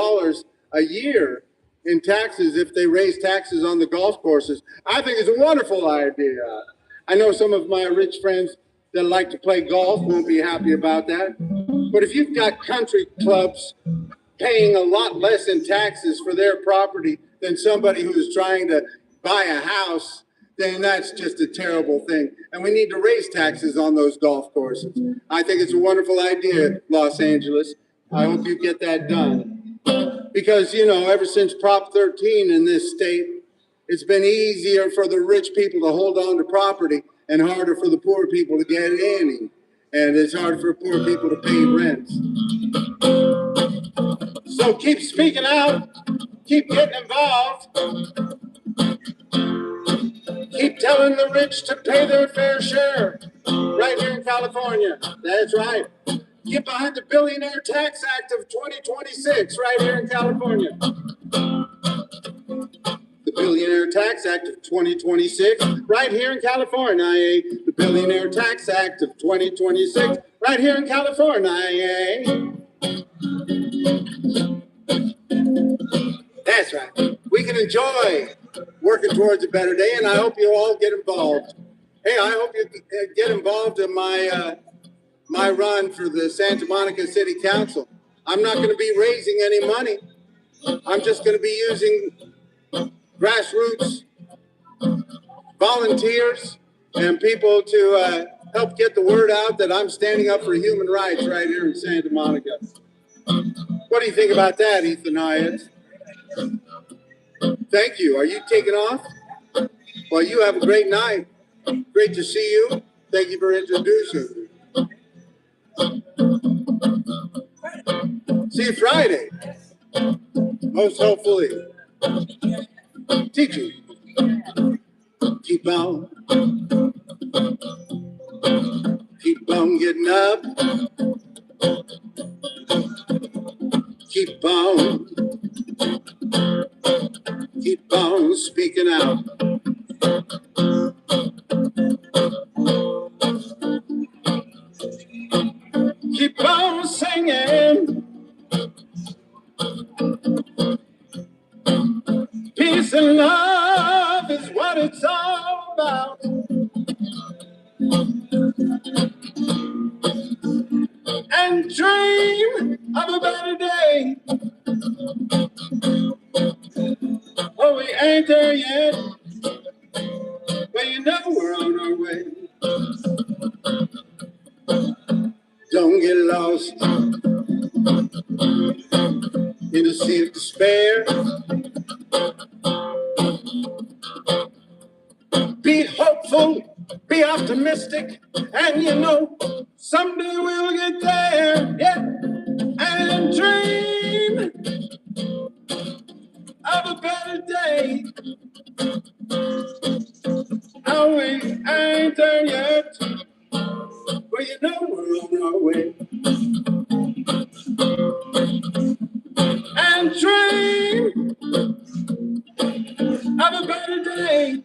a year in taxes if they raise taxes on the golf courses. I think it's a wonderful idea. I know some of my rich friends that like to play golf won't be happy about that. But if you've got country clubs paying a lot less in taxes for their property than somebody who's trying to buy a house, then that's just a terrible thing. And we need to raise taxes on those golf courses. I think it's a wonderful idea, Los Angeles. I hope you get that done. Because, you know, ever since Prop 13 in this state, it's been easier for the rich people to hold on to property and harder for the poor people to get any. And it's hard for poor people to pay rent. So keep speaking out, keep getting involved, keep telling the rich to pay their fair share right here in California. That's right. Get behind the Billionaire Tax Act of 2026 right here in California. The Billionaire Tax Act of 2026 right here in California. The Billionaire Tax Act of 2026 right here in California. That's right. We can enjoy working towards a better day, and I hope you all get involved. Hey, I hope you get involved in my run for the Santa Monica City Council. I'm not going to be raising any money. I'm just going to be using grassroots volunteers and people to help get the word out that I'm standing up for human rights right here in Santa Monica. What do you think about that, Ethan Hyatt? Thank you. Are you taking off? Well, you have a great night. Great to see you. Thank you for introducing me. See you Friday. Most hopefully. Teaching. Keep on. Keep on getting up. Keep on. Keep on speaking out. Keep on singing. Peace and love is what it's all about. And dream of a better day. Oh, we ain't there yet, but you know we're on our way. Don't get lost in the sea of despair. Be hopeful, be optimistic, and you know someday we'll get there. Yeah, and dream of a better day. Oh, we ain't there yet, but you know we're on our way. And dream of a better day.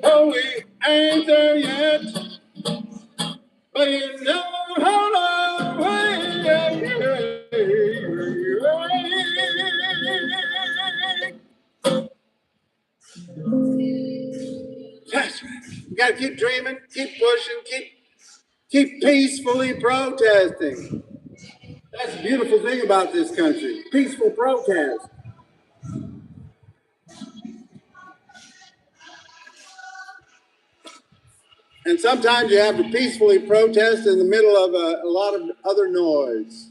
Oh, we ain't there yet, but you know we're on our way. That's right. You gotta keep dreaming, keep pushing, keep peacefully protesting. That's the beautiful thing about this country. Peaceful protest. And sometimes you have to peacefully protest in the middle of a lot of other noise.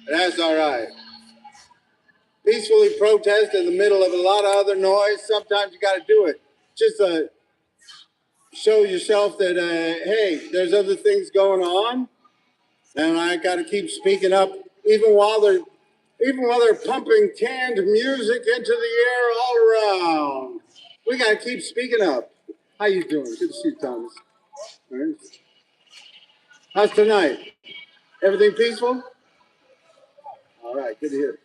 And that's all right. Peacefully protest in the middle of a lot of other noise. Sometimes you got to do it. Just show yourself that, hey, there's other things going on. And I got to keep speaking up even while they're pumping canned music into the air all around. We got to keep speaking up. How you doing? Good to see you, Thomas. All right. How's tonight? Everything peaceful? All right, good to hear.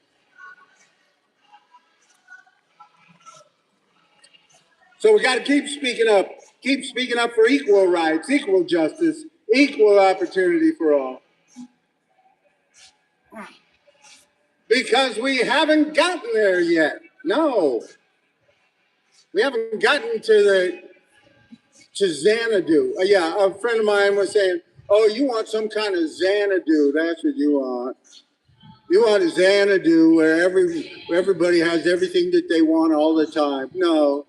So we got to keep speaking up for equal rights, equal justice, equal opportunity for all. Because we haven't gotten there yet. No. We haven't gotten to Xanadu. Yeah, a friend of mine was saying, oh, you want some kind of Xanadu. That's what you want. You want a Xanadu where everybody has everything that they want all the time. No.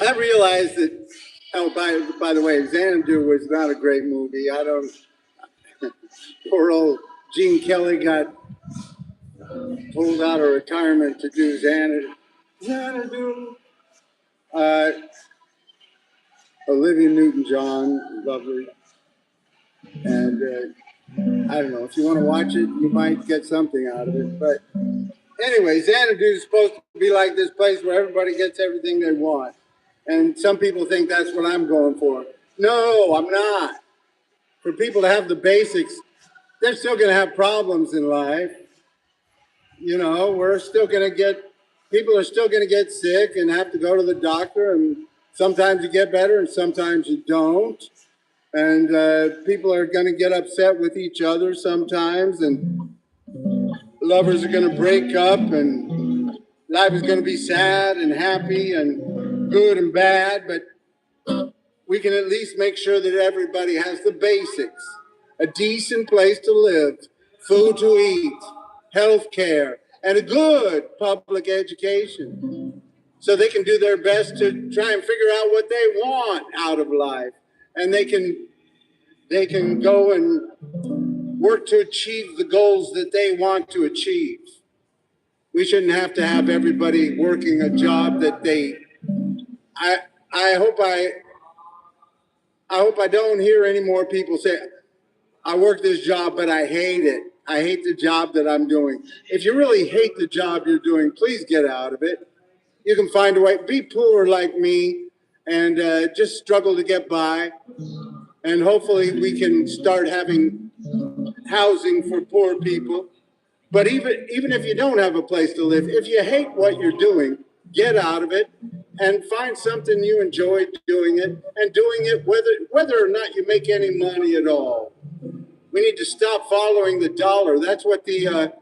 I realized that, oh, by the way, Xanadu was not a great movie. Poor old Gene Kelley got pulled out of retirement to do Xanadu. Olivia Newton-John, lovely. And I don't know. If you want to watch it, you might get something out of it. But anyway, Xanadu is supposed to be like this place where everybody gets everything they want. And some people think that's what I'm going for. No, I'm not. For people to have the basics, they're still going to have problems in life. You know, people are still going to get sick and have to go to the doctor. And sometimes you get better and sometimes you don't. And people are going to get upset with each other sometimes. And lovers are going to break up and life is going to be sad and happy and good and bad. But we can at least make sure that everybody has the basics, a decent place to live, food to eat, health care, and a good public education. So they can do their best to try and figure out what they want out of life. And they can go and work to achieve the goals that they want to achieve. We shouldn't have to have everybody working a job that I hope I don't hear any more people say, I work this job, but I hate it. I hate the job that I'm doing. If you really hate the job you're doing, please get out of it. You can find a way. Be poor like me and just struggle to get by. And hopefully we can start having housing for poor people. But even if you don't have a place to live, if you hate what you're doing, get out of it and find something you enjoy doing it and doing it whether or not you make any money at all. We need to stop following the dollar. That's what the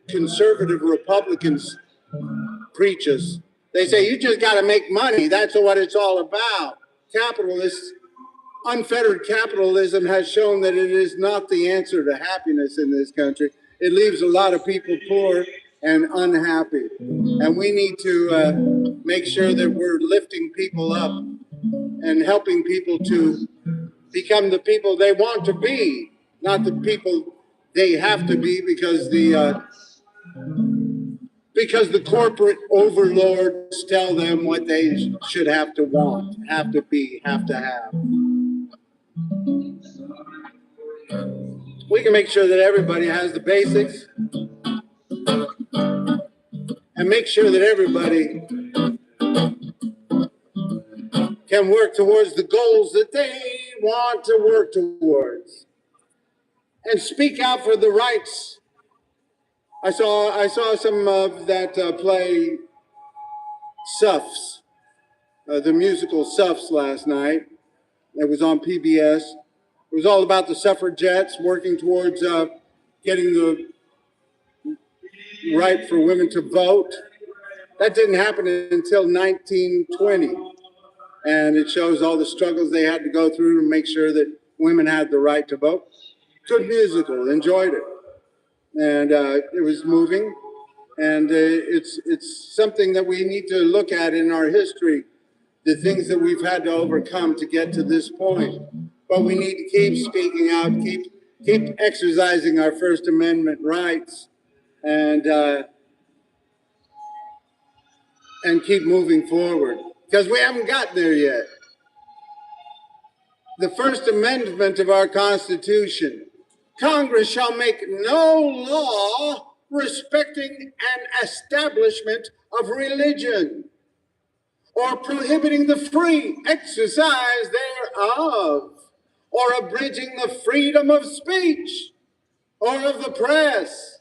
conservative Republicans preach us. They say you just got to make money. That's what it's all about. Unfettered capitalism has shown that it is not the answer to happiness in this country. It leaves a lot of people poor and unhappy. And we need to make sure that we're lifting people up and helping people to become the people they want to be, not the people they have to be because the corporate overlords tell them what they should have to want, have to be, have to have. We can make sure that everybody has the basics and make sure that everybody can work towards the goals that they want to work towards and speak out for the rights. I saw some of that play Suffs, the musical Suffs last night. It was on PBS. It was all about the suffragettes working towards getting the right for women to vote. That didn't happen until 1920. And it shows all the struggles they had to go through to make sure that women had the right to vote. Good musical, enjoyed it. And it was moving. And it's something that we need to look at in our history, the things that we've had to overcome to get to this point. But we need to keep speaking out, keep exercising our First Amendment rights, and keep moving forward, because we haven't gotten there yet. The First Amendment of our Constitution: Congress shall make no law respecting an establishment of religion or prohibiting the free exercise thereof, or abridging the freedom of speech, or of the press,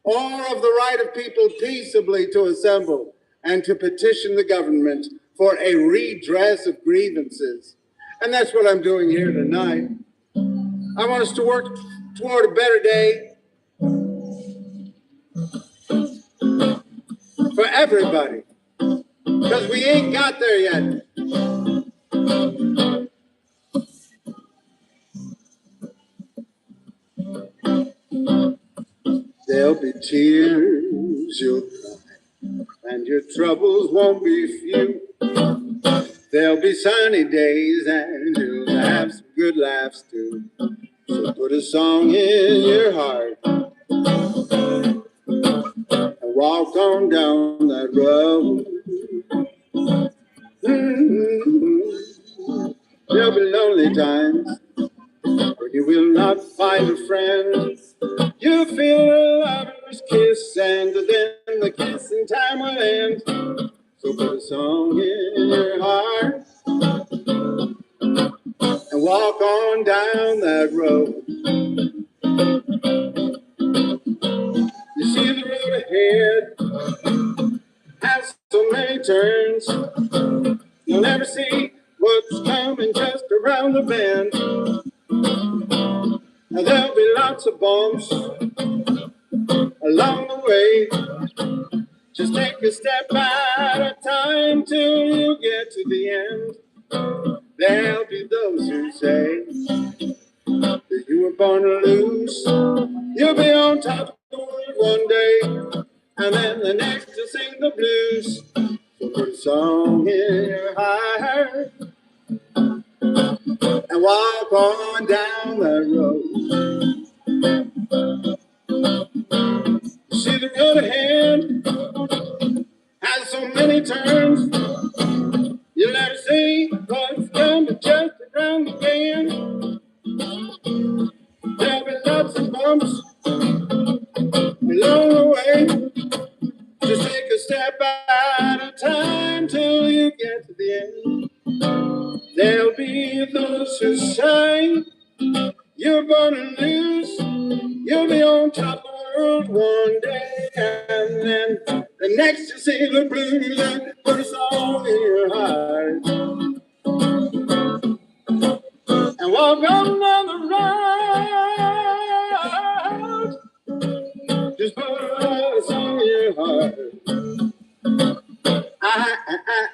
or of the right of people peaceably to assemble and to petition the government for a redress of grievances. And that's what I'm doing here tonight. I want us to work toward a better day for everybody, because we ain't got there yet. There'll be tears you'll cry, and your troubles won't be few. There'll be sunny days, and you'll have some good laughs too. So put a song in your heart and walk on down that road. There'll be lonely times when You will not find a friend. You feel a lover's kiss, and then the kissing time will end. So put a song in your heart and walk on down that road. You see the road ahead has so many turns. You'll never see what's coming just around the bend. Now there'll be lots of bumps along the way. Just take a step at a time till you get to the end. There'll be those who say that you were born to lose. You'll be on top of the world one day, and then the next to sing the blues. So put a song in your heart and walk on down that road. See the road ahead has so many turns. You'll never see what's coming just around the bend. There'll be lots of bumps along the way. Just take a step at a time till you get to the end. There'll be those who say you're gonna lose. You'll be on top of the world one day, and then the next you see the blues and put a song in your heart and walk on down the road. Just put a song in your heart. I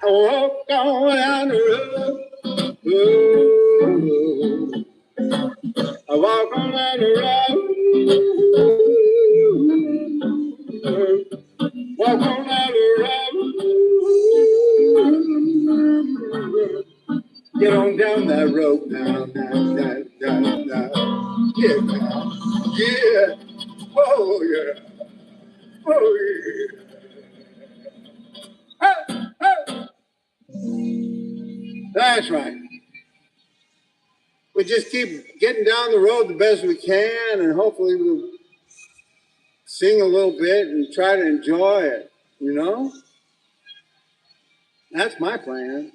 walk on down the road. Ooh. I walk on down the road. Walk on down the road. Get on down that road now, Yeah, yeah. Oh, yeah. Oh, yeah. Hey, hey. That's right. We just keep getting down the road the best we can, and hopefully we'll sing a little bit and try to enjoy it, you know? That's my plan.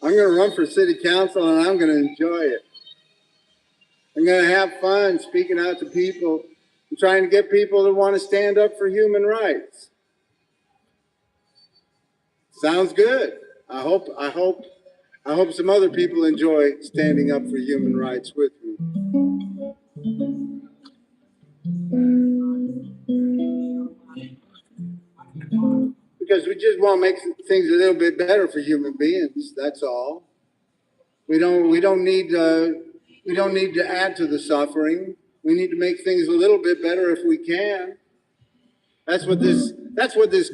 I'm going to run for city council, and I'm going to enjoy it. I'm going to have fun speaking out to people and trying to get people to want to stand up for human rights. Sounds good. I hope some other people enjoy standing up for human rights with me. Because we just want to make things a little bit better for human beings. That's all. We don't need to add to the suffering. We need to make things a little bit better if we can. That's what this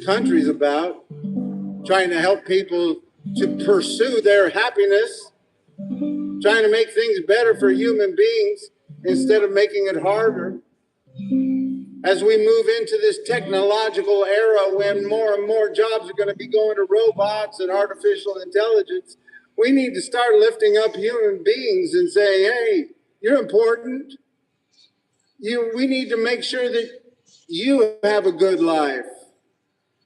country's about. Trying to help people to pursue their happiness. Trying to make things better for human beings instead of making it harder. As we move into this technological era when more and more jobs are going to be going to robots and artificial intelligence, we need to start lifting up human beings and say, hey, you're important. We need to make sure that you have a good life.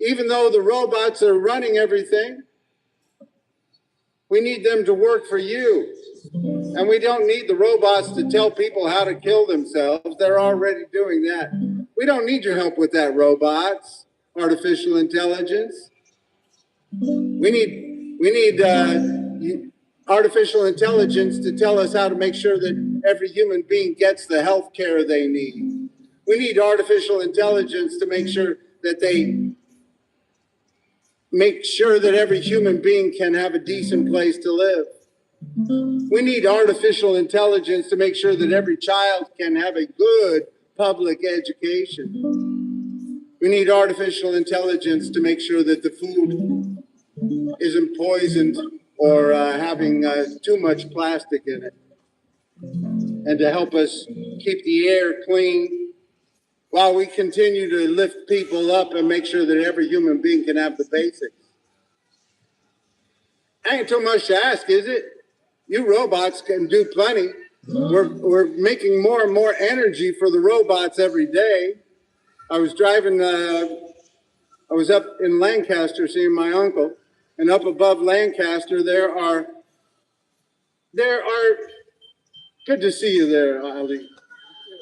Even though the robots are running everything, we need them to work for you. And we don't need the robots to tell people how to kill themselves. They're already doing that. We don't need your help with that, robots, artificial intelligence. We need artificial intelligence to tell us how to make sure that every human being gets the health care they need. We need artificial intelligence to make sure that every human being can have a decent place to live. We need artificial intelligence to make sure that every child can have a good public education. We need artificial intelligence to make sure that the food isn't poisoned or having too much plastic in it, and to help us keep the air clean while we continue to lift people up and make sure that every human being can have the basics. Ain't too much to ask, is it? You robots can do plenty. We're making more and more energy for the robots every day. I was driving, I was up in Lancaster seeing my uncle, and up above Lancaster there are, good to see you there, Ali.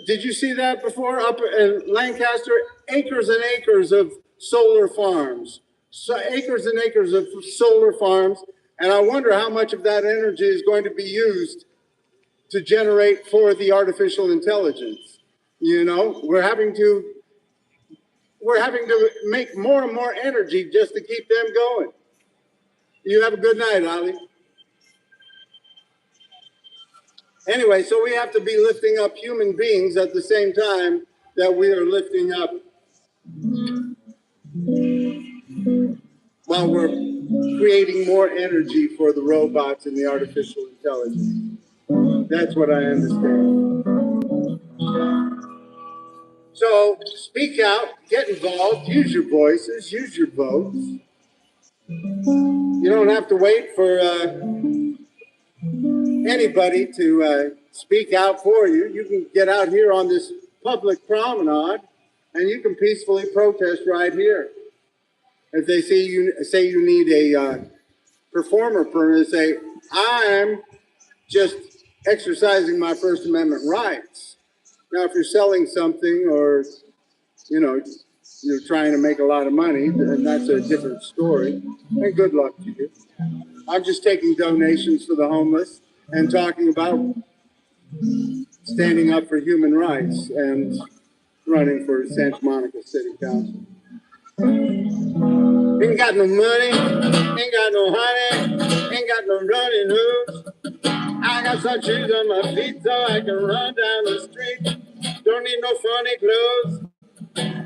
Did you see that before? Up in Lancaster, acres and acres of solar farms. So acres and acres of solar farms. And I wonder how much of that energy is going to be used to generate for the artificial intelligence. You know, we're having to make more and more energy just to keep them going. You have a good night, Ali. Anyway, so we have to be lifting up human beings at the same time that we are lifting up, while we're creating more energy for the robots and the artificial intelligence. That's what I understand. So speak out, get involved, use your voices, use your votes. You don't have to wait for anybody to speak out for you. You can get out here on this public promenade and you can peacefully protest right here. If they say you need a performer permit, say, I'm just exercising my First Amendment rights. Now, if you're selling something or, you know, you're trying to make a lot of money, then that's a different story. And good luck to you. I'm just taking donations for the homeless and talking about standing up for human rights and running for Santa Monica City Council. Ain't got no money, ain't got no honey, ain't got no running hoops. I got some shoes on my feet so I can run down the street. Don't need no funny clothes.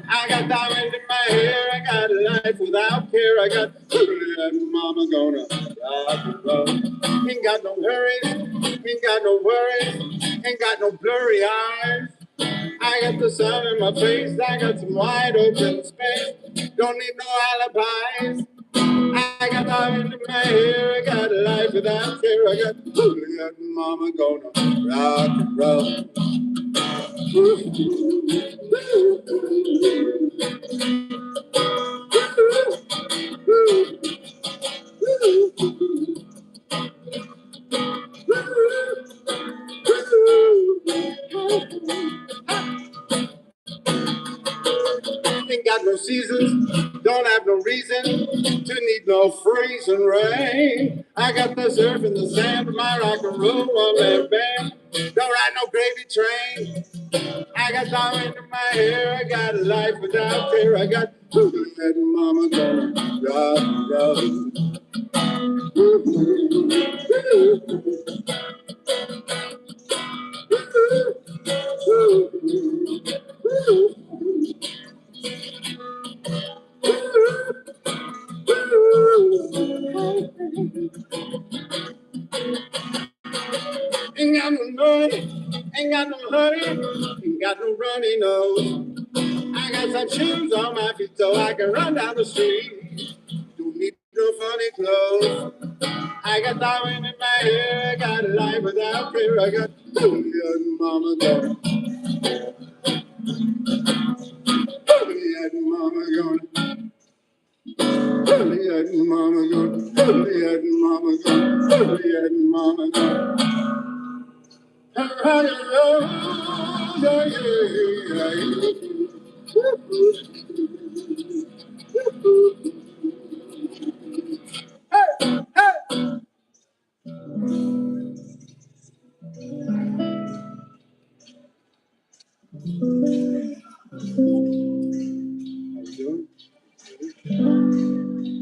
I got diamonds in my hair. I got a life without care. I got mama gonna rock and roll. Ain't got no hurries, ain't got no worries, ain't got no blurry eyes. I got the sun in my face. I got some wide open space. Don't need no alibis. I got diamonds in my hair. I got a life without care. I got mama gonna rock and roll. Ain't got no seasons, don't have no reason to need no freezing rain. I got the surf and the sand of my rock and roll one-man band. Don't ride no gravy train. I got diamond in my hair. I got a life without care. I got that mama gonna rock and roll. Ain't got no money, ain't got no honey, ain't got no runny nose. I got some shoes on my feet so I can run down the street. Don't need no funny clothes. I got diamond in my hair. I got a life without fear. I got mama gonna. Mama gonna. Mama gonna. Mama gonna. Mama gonna.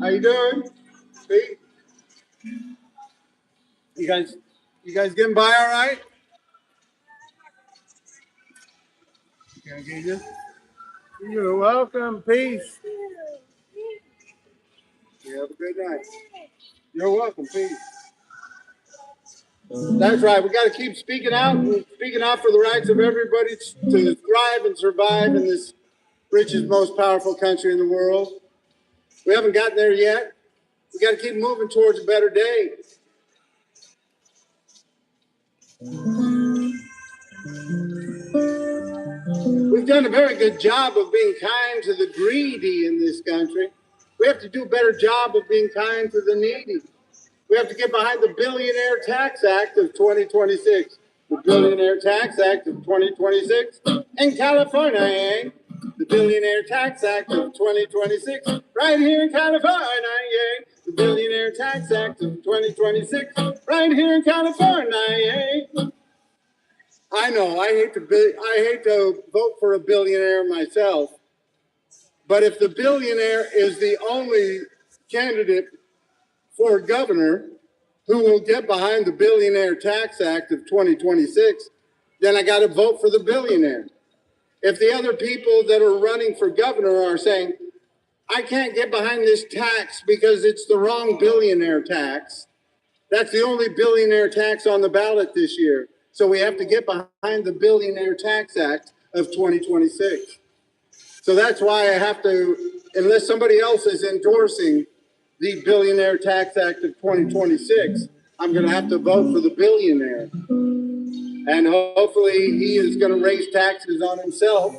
How you doing? Pete? You guys getting by all right? Can I get you? You're welcome. Peace. You have a good night. You're welcome. Peace. That's right. We got to keep speaking out for the rights of everybody to thrive and survive in this richest, most powerful country in the world. We haven't gotten there yet. We got to keep moving towards a better day. done a very good job of being kind to the greedy in this country. We have to do a better job of being kind to the needy. We have to get behind the Billionaire Tax Act of 2026. The Billionaire Tax Act of 2026 in California, eh? The Billionaire Tax Act of 2026 right here in California, eh? The Billionaire Tax Act of 2026 right here in California, eh? I know, I hate to vote for a billionaire myself, but if the billionaire is the only candidate for governor who will get behind the Billionaire Tax Act of 2026, then I got to vote for the billionaire. If the other people that are running for governor are saying, I can't get behind this tax because it's the wrong billionaire tax, that's the only billionaire tax on the ballot this year. So we have to get behind the Billionaire Tax Act of 2026. So that's why I have to, unless somebody else is endorsing the Billionaire Tax Act of 2026, I'm going to have to vote for the billionaire. And hopefully he is going to raise taxes on himself,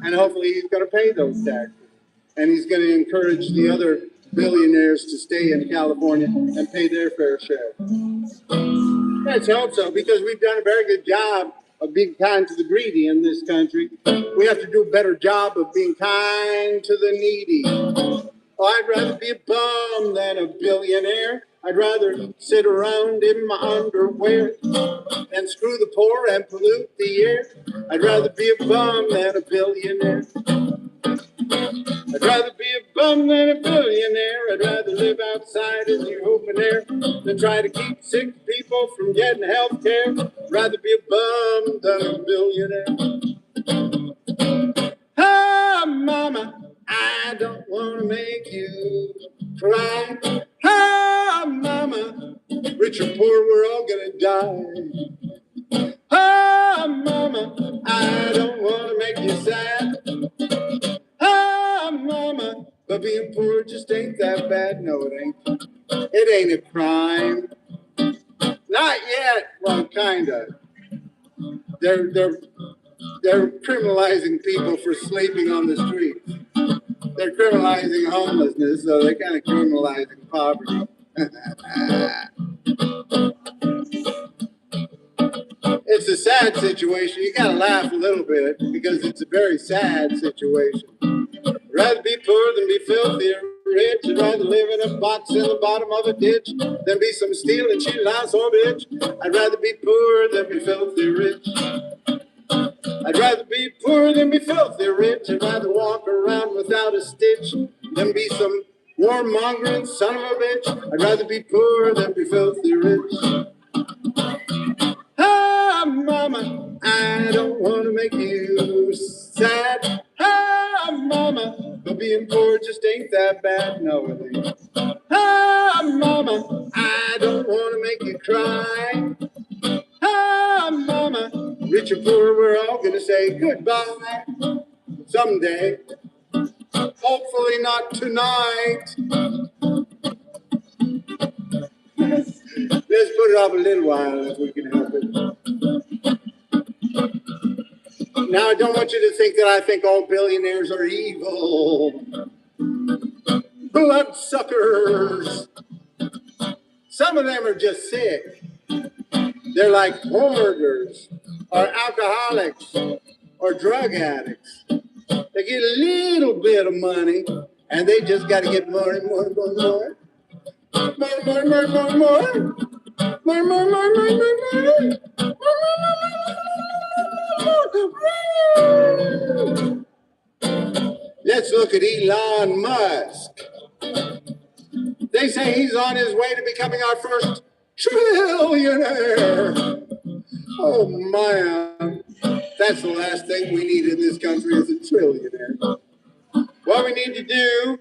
and hopefully he's going to pay those taxes. And he's going to encourage the other billionaires to stay in California and pay their fair share. Let's hope so, because we've done a very good job of being kind to the greedy in this country. We have to do a better job of being kind to the needy. Oh, I'd rather be a bum than a billionaire. I'd rather sit around in my underwear and screw the poor and pollute the air. I'd rather be a bum than a billionaire. I'd rather be a bum than a billionaire. I'd rather live outside in the open air than try to keep sick people from getting health care. I'd rather be a bum than a billionaire. Ah, mama, I don't want to make you cry. Ah, mama, rich or poor, we're all gonna die. Ah, mama, I don't want to make you sad. Ah, mama, but being poor just ain't that bad. No, it ain't. It ain't a crime. Not yet. Well, kind of. They're criminalizing people for sleeping on the streets. They're criminalizing homelessness, so they're kind of criminalizing poverty. It's a sad situation. You gotta laugh a little bit because it's a very sad situation. I'd rather be poor than be filthy or rich. I'd rather live in a box in the bottom of a ditch than be some stealing shit louse or bitch. I'd rather be poor than be filthy rich. I'd rather be poor than be filthy rich. I'd rather walk around without a stitch than be some warmongering son of a bitch. I'd rather be poor than be filthy rich. Ah, mama, I don't want to make you sad. Ah, mama, but being poor just ain't that bad. No, it ain't. Ah, mama, I don't want to make you cry. Ah, mama, rich or poor, we're all gonna say goodbye someday. Hopefully not tonight. Let's put it off a little while if we can help it. Now, I don't want you to think that I think all billionaires are evil. Bloodsuckers. Some of them are just sick. They're like hoarders or alcoholics or drug addicts. They get a little bit of money and they just got to get more and more and more and more. More. Let's look at Elon Musk. They say he's on his way to becoming our first trillionaire. Oh man, that's the last thing we need in this country is a trillionaire. What we need to do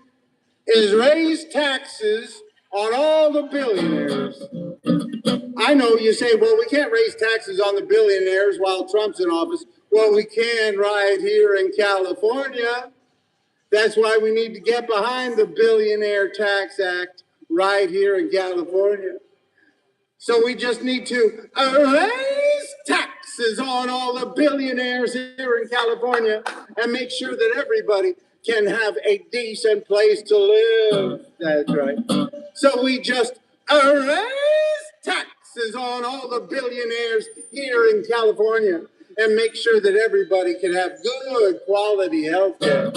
is raise taxes on all the billionaires. I know you say, well, we can't raise taxes on the billionaires while Trump's in office. Well, we can right here in California. That's why we need to get behind the Billionaire Tax Act right here in California. So we just need to raise taxes taxes on all the billionaires here in California and make sure that everybody can have a decent place to live. That's right. So we just raise taxes on all the billionaires here in California and make sure that everybody can have good quality health care.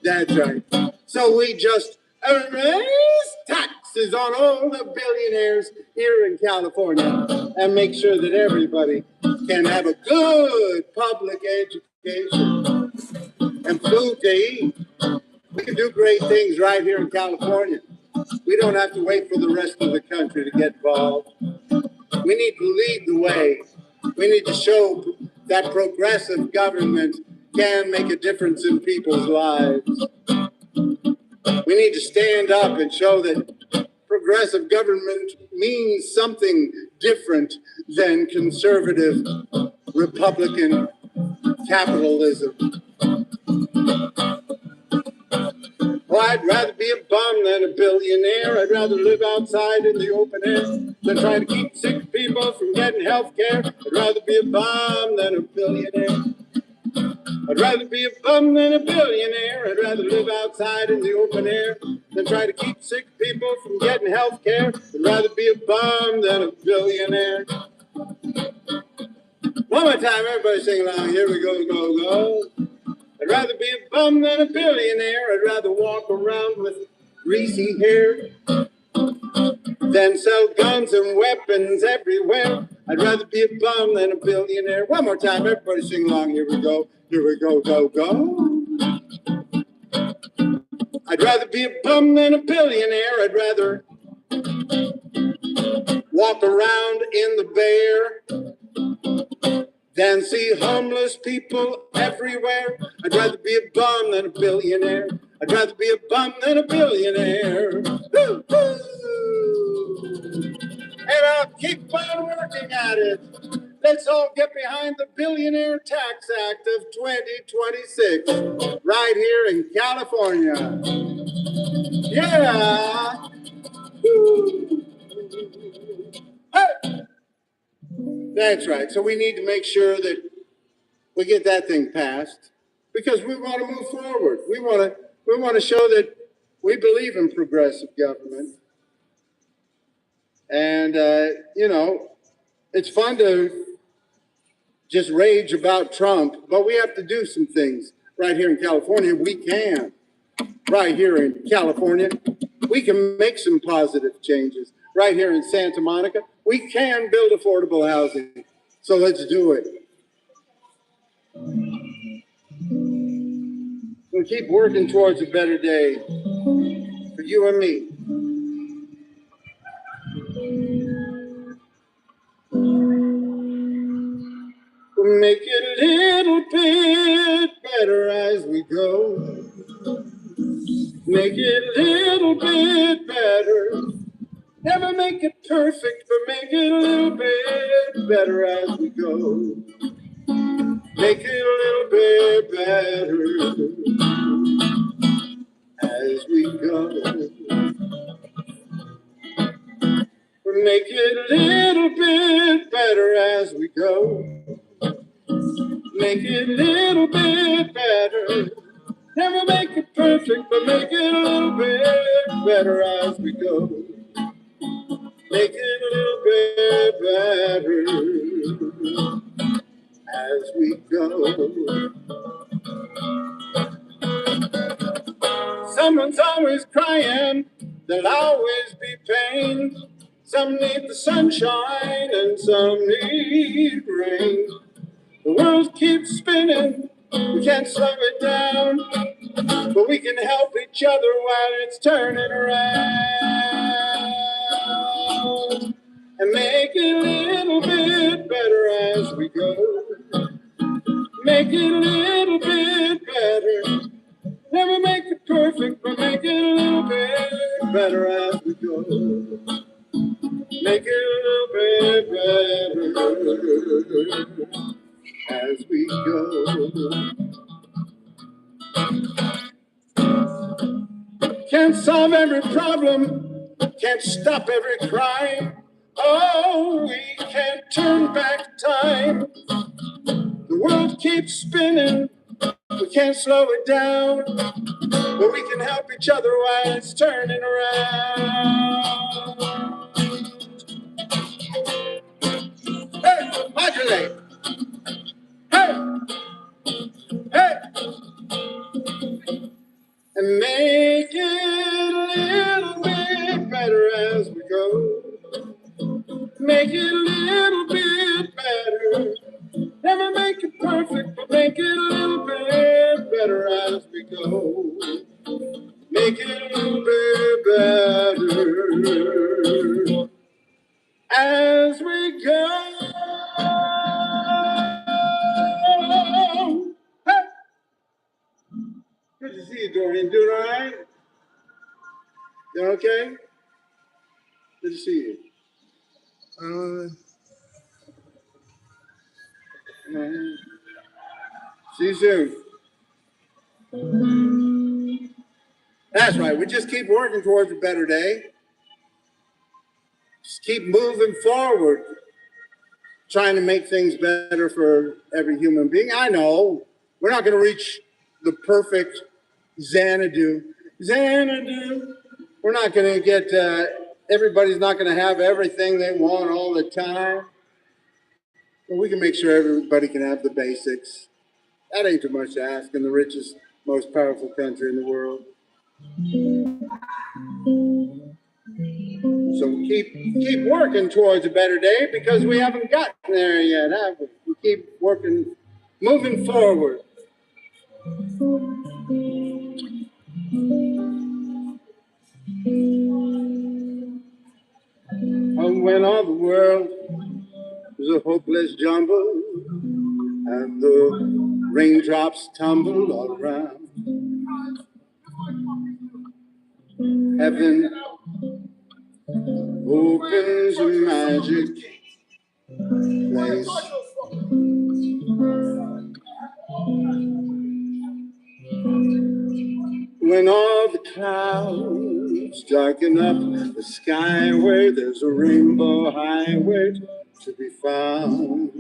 That's right. So we just raise taxes on all the billionaires here in California and make sure that everybody can have a good public education and food to eat. We can do great things right here in California. We don't have to wait for the rest of the country to get involved. We need to lead the way. We need to show that progressive government can make a difference in people's lives. We need to stand up and show that progressive government means something different than conservative Republican capitalism. Well, I'd rather be a bum than a billionaire. I'd rather live outside in the open air than try to keep sick people from getting health care. I'd rather be a bum than a billionaire. I'd rather be a bum than a billionaire. I'd rather live outside in the open air than try to keep sick people from getting health care. I'd rather be a bum than a billionaire. One more time, everybody sing along. Here we go, go, go. I'd rather be a bum than a billionaire. I'd rather walk around with greasy hair than sell guns and weapons everywhere. I'd rather be a bum than a billionaire. One more time, everybody sing along. Here we go. Here we go, go, go. I'd rather be a bum than a billionaire. I'd rather walk around in the Bear than see homeless people everywhere. I'd rather be a bum than a billionaire. I'd rather be a bum than a billionaire. Woo, woo. And I'll keep on working at it. Let's all get behind the Billionaire Tax Act of 2026 right here in California. Yeah. Woo. Hey. That's right. So we need to make sure that we get that thing passed because we want to move forward. We want to show that we believe in progressive government. And, it's fun to just rage about Trump, but we have to do some things right here in California. We can. Right here in California, we can make some positive changes. Right here in Santa Monica, we can build affordable housing. So let's do it. We'll keep working towards a better day for you and me. We'll make it a little bit better as we go. Make it a little bit better. Never make it perfect, but make it a little bit better as we go. Make it a little bit better as we go. Make it a little bit better as we go. Make it a little bit better. Never make it perfect, but make it a little bit better as we go. Make it a little bit better as we go. Someone's always crying, there'll always be pain. Some need the sunshine and some need rain. The world keeps spinning, we can't slow it down, but we can help each other while it's turning around. And make it a little bit better as we go. Make it a little bit better. Never make it perfect, but make it a little bit better as we go. Make it a little bit better as we go. Can't solve every problem, can't stop every crime. Oh, we can't turn back time, world keeps spinning, we can't slow it down, but we can help each other while it's turning around. Hey, modulate. Hey, hey. And make it a little bit better as we go. Make it a little bit better. Never make it perfect, but make it a little bit better as we go. Make it a little bit better as we go. Hey! Good to see you, Dorian. Doing all right? You okay? Good to see you. See you soon. That's right. We just keep working towards a better day. Just keep moving forward, trying to make things better for every human being. I know we're not going to reach the perfect Xanadu. We're not going to get, everybody's not going to have everything they want all the time. But we can make sure everybody can have the basics. That ain't too much to ask in the richest, most powerful country in the world. So keep working towards a better day because we haven't gotten there yet, have we? We keep working, moving forward. When all the world is a hopeless jumble and the raindrops tumble all around, heaven opens a magic place. When all the clouds darken up the sky where there's a rainbow highway to be found.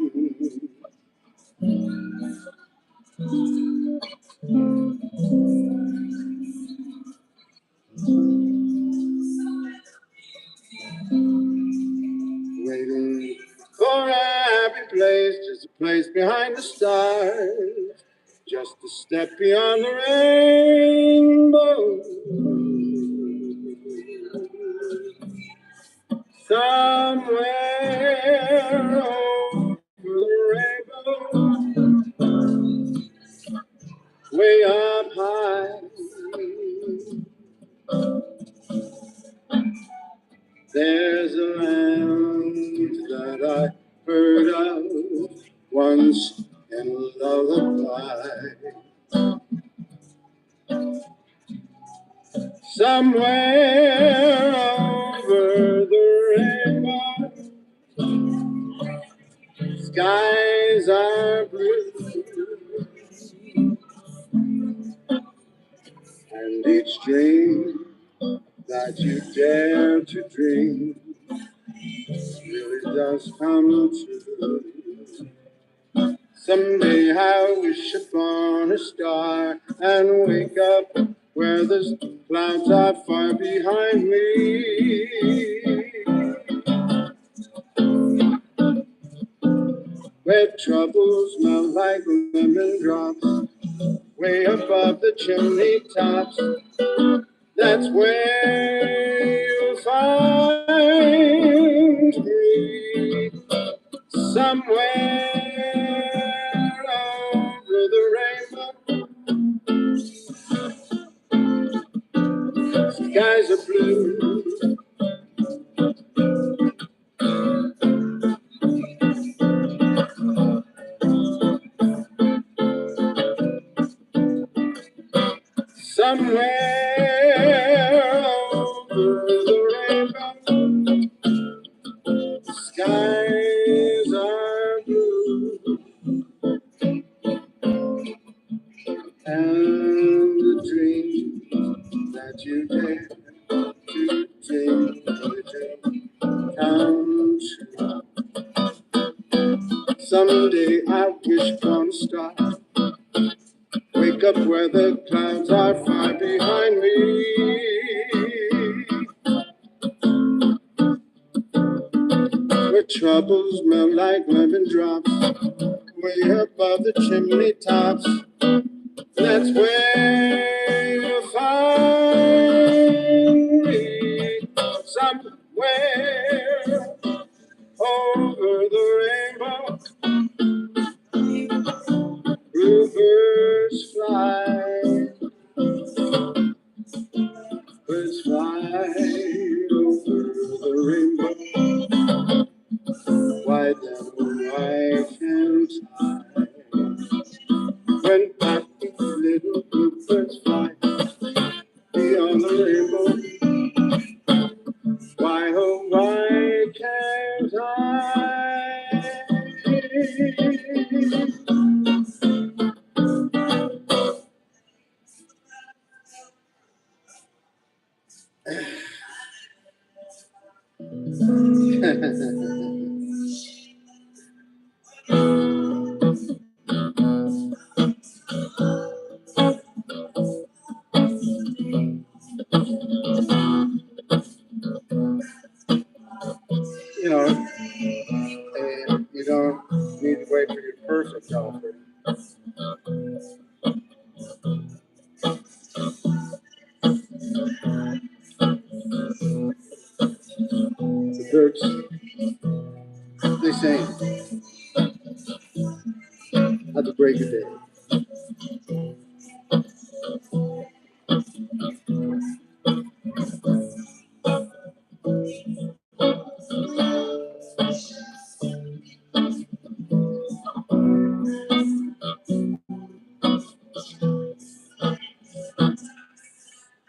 Waiting for a happy place, just a place behind the stars, just a step beyond the rainbow. Somewhere over the rainbow, way up high, there's a land that I heard of once in a lullaby. Somewhere over the rainbow, skies are blue, and each dream that you dare to dream really does come true. Someday I wish upon a star and wake up where the clouds are far behind me. Where troubles melt like lemon drops, way above the chimney tops. That's where you'll find me, somewhere over the rainbow. Skies are blue, somewhere over the rainbow. Skies are blue, and the dreams that you dare to dream really do come true. Someday I wish upon a star. Wake up where the clouds are far behind me. Where troubles melt like lemon drops, way above the chimney tops. That's where you'll find me, somewhere over the rainbow. Bluebirds fly, birds fly over the rainbow. Why then I can't I? When happy little bluebirds fly beyond the rainbow, why oh why can't I? You know, you don't need to wait for your perfect offer. The birds, they sing at the break of day.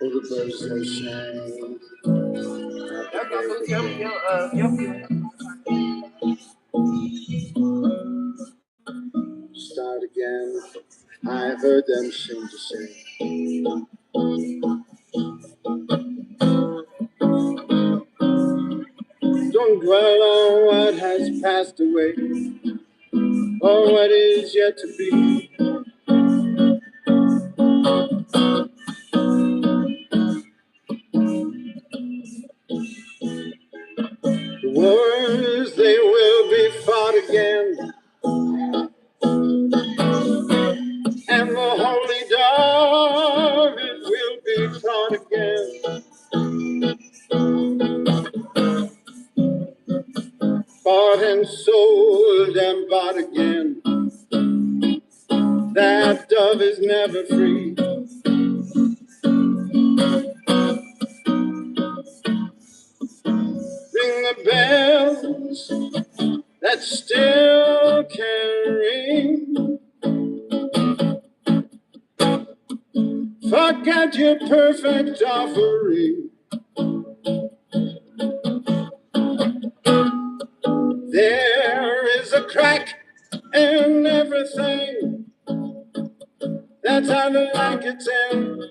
Oh, the birds, they sing. Start again. I heard them sing to sing. Don't dwell on what has passed away, or what is yet to be. The wars, they will be fought again, and the holy dove, it will be taught again. Bought and sold and bought again. That dove is never free. Ring the bells that still can ring. Forget your perfect offering. There is a crack in everything. That's how the light gets in.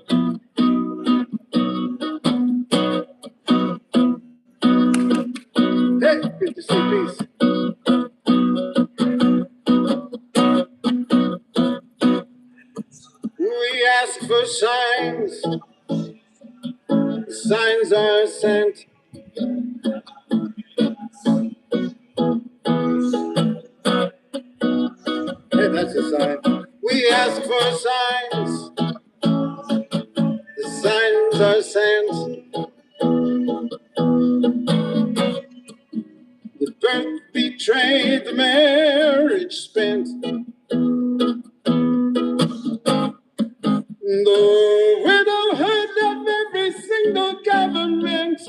Hey, good to see peace. We ask for signs. The signs are sent. Hey, that's a sign. We ask for signs. The signs are sent. The birth betrayed, the marriage spent. The widowhood of every single government.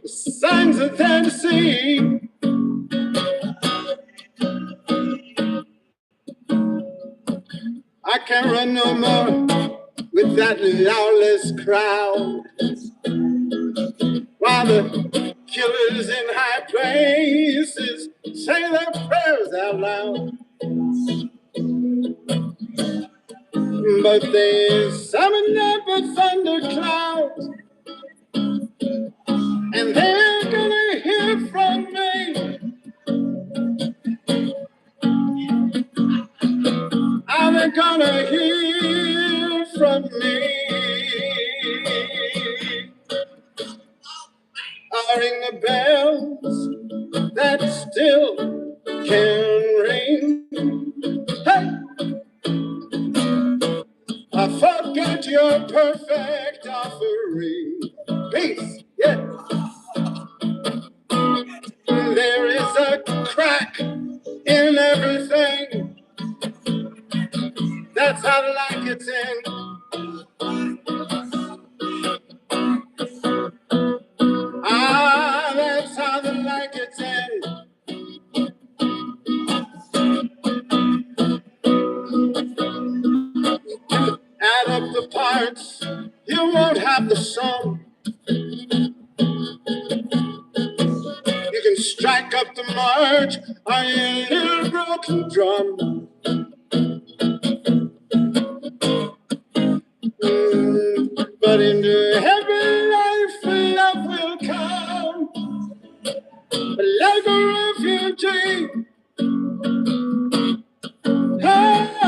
The signs are there to see. I can't run no more with that lawless crowd. While the killers in high places say their prayers out loud. But they summon up a thundercloud, and they're gonna hear from me gonna hear from me are ring the bells that still can ring. Hey, I forget your perfect offering. Peace, yeah. There is a crack in everything. That's how the light gets in. Ah, that's how the light gets in. Add up the parts, you won't have the sum. You can strike up the march on your little broken drum. But into every life, love will come. Like a refugee, like a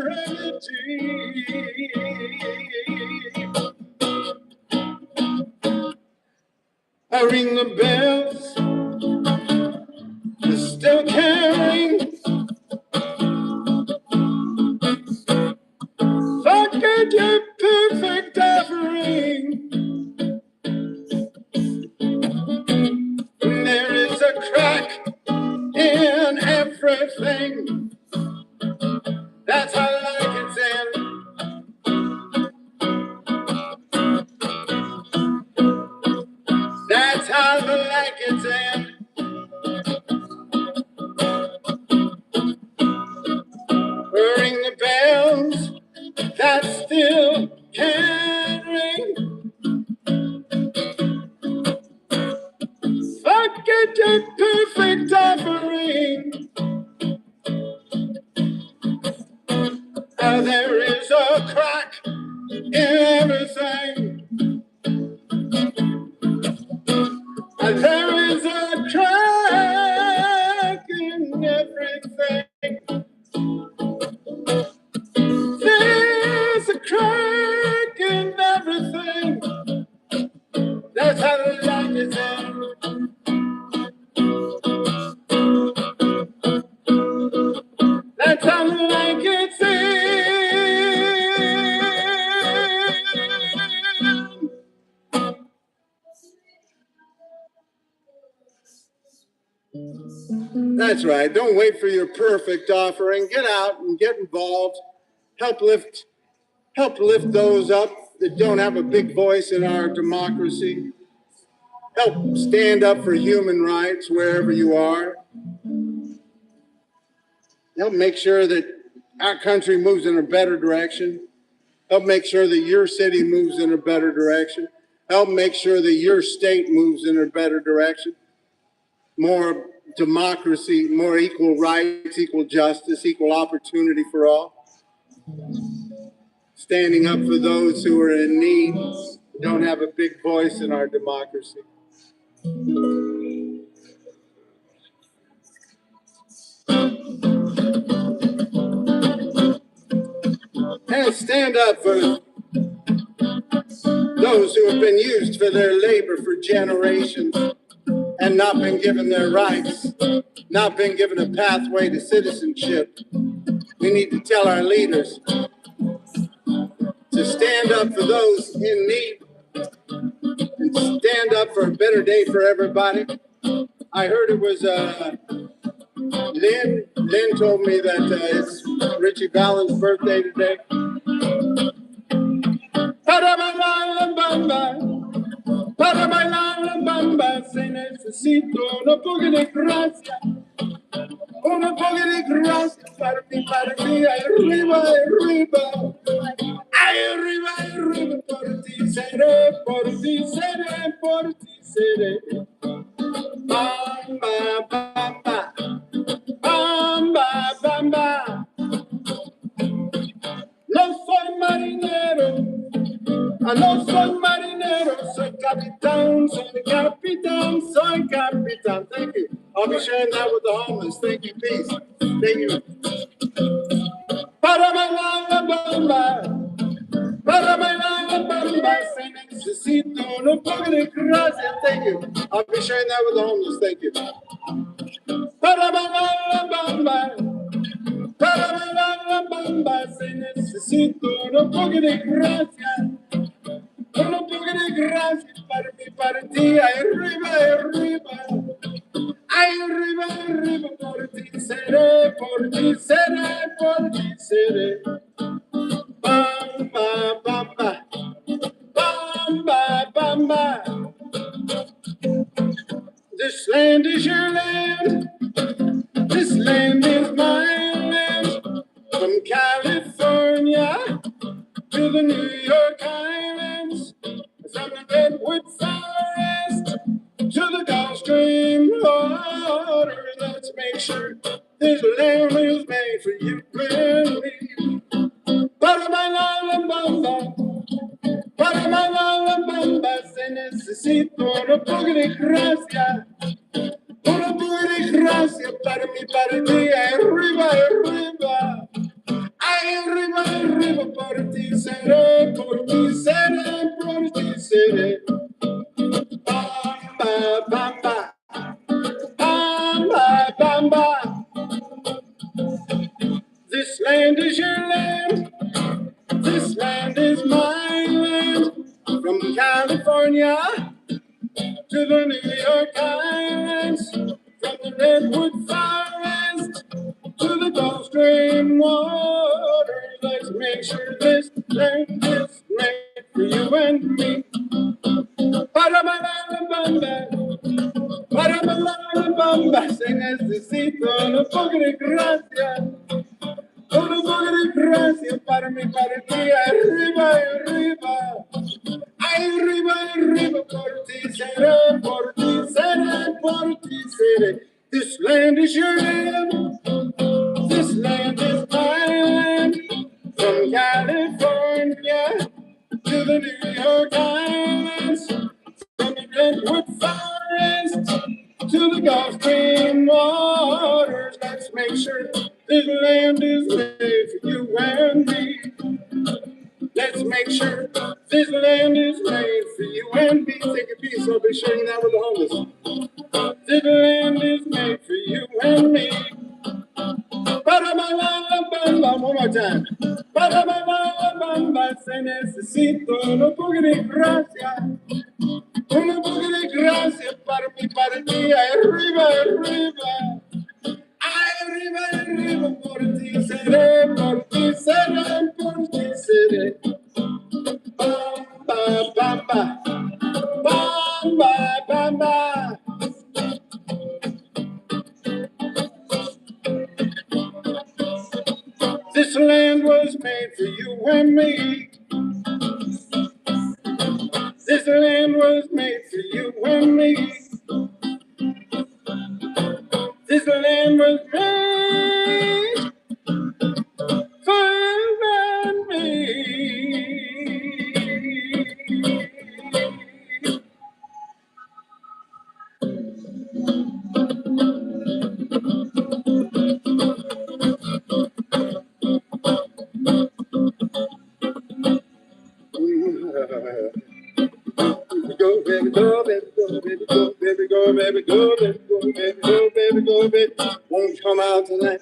refugee. I ring the bells, they still can't ring. Forget your perfect offering. There is a crack in everything. That's how life gets in. That's how the light gets in. Ring the bells that still can ring. Forget your perfect offering. There is a crack in everything. There is a crack in everything. There's a crack in everything. That's how the light is in. That's how the light gets in. That's right. Don't wait for your perfect offering. Get out and get involved. Help lift those up that don't have a big voice in our democracy. Help stand up for human rights wherever you are. Help make sure that our country moves in a better direction. Help make sure that your city moves in a better direction. Help make sure that your state moves in a better direction. More democracy, more equal rights, equal justice, equal opportunity for all. Standing up for those who are in need, don't have a big voice in our democracy. And stand up for those who have been used for their labor for generations and not been given their rights, not been given a pathway to citizenship. We need to tell our leaders to stand up for those in need and stand up for a better day for everybody. I heard it was Lynn. Lynn told me that it's Richie Valens' birthday today. Para bailar la bamba, se necesita un poco de gracia. Un poco de gracia para ti, arriba, arriba. Ay, arriba, arriba, por ti seré, por ti seré, por ti seré. Bamba, bamba, bamba, bamba. No soy marinero, no soy marinero, soy capitán, soy capitán, soy capitán. Thank you. I'll be sharing that with the homeless. Thank you, peace. Thank you. gracias. Thank you. I'll be sharing that with the homeless. Thank you. Se necesito un poco de gracia. Un poco de gracia para mí, para ti. Arriba, arriba. Ay, arriba, arriba, por ti seré, por ti seré, por ti seré. Bamba, bamba, bamba, bamba. This land is your land. This land is my land. From California to the New York Islands. From the Redwood Forest to the Gulf Stream water. Let's make sure this land is made for you and me. Bamba, bamba, se necesito un poco de gracia. Un poco de gracia para mí, para ti. Arriba, arriba. Ay, arriba, arriba, por ti seré, por ti seré, por ti seré. Bamba, bamba, bamba, bamba. This land is your land. This land is my land. From California to the New York Islands. From the Redwood Forest to the Gulf Stream water. Let's make sure this land is made for you and me. Para se necesito un poco de gracia. Un poco de gracia para mí, para ti. Arriba, arriba. Ay, arriba, arriba, por ti seré, por ti seré, por ti seré. This land is your land. This land is my land. From California to the New York Islands. From the Redwood Forest to the Gulf Stream waters. Let's make sure this land is made for you and me. Let's make sure this land is made for you and me. Take a piece, I'll be sharing that with the homeless. This land is made for you and me. One more time. Se necesito un poco de gracia. Un poco de gracia para mí, para ti. Arriba, arriba. Ay, arriba, arriba, por ti seré, por ti seré, por ti seré. Bamba, bamba, bamba, bamba. This land was made for you and me. This land was made for you and me. This land was made for you and me. Go, baby, go, baby, go, baby, go, baby, go, baby, go, baby, go, baby, go, baby, go, baby. Won't you come out tonight?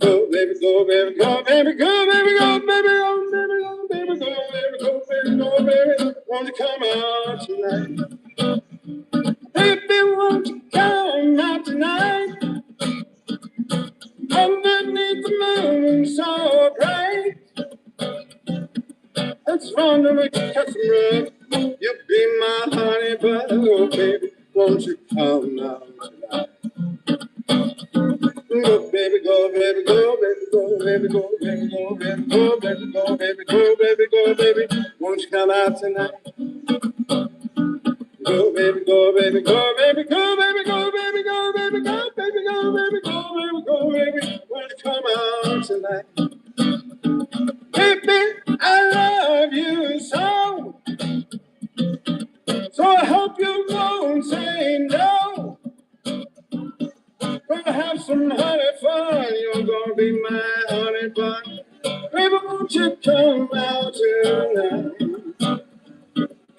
Go, baby, go, baby, go, baby, go, baby, go, baby, go, baby, go, baby, go, baby, go, baby, go, baby. Won't you come out tonight? Baby, won't you come out tonight? Underneath the moon so bright. Let's run to make a customer. You be my honey, but oh baby, won't you come out tonight? Go, baby, go, baby, go, baby, go, baby, go, baby, go, baby, go, baby, go, baby, go, baby, go, baby. Won't you come out tonight? Go, baby, go, baby, go, baby, go, baby, go, baby, go, baby, go, baby, go, baby, go, baby, go, baby. Won't you come out tonight? Baby, I love you so. So I hope you won't say no. Gonna have some honey fun. You're gonna be my honey bun. Baby, won't you come out tonight?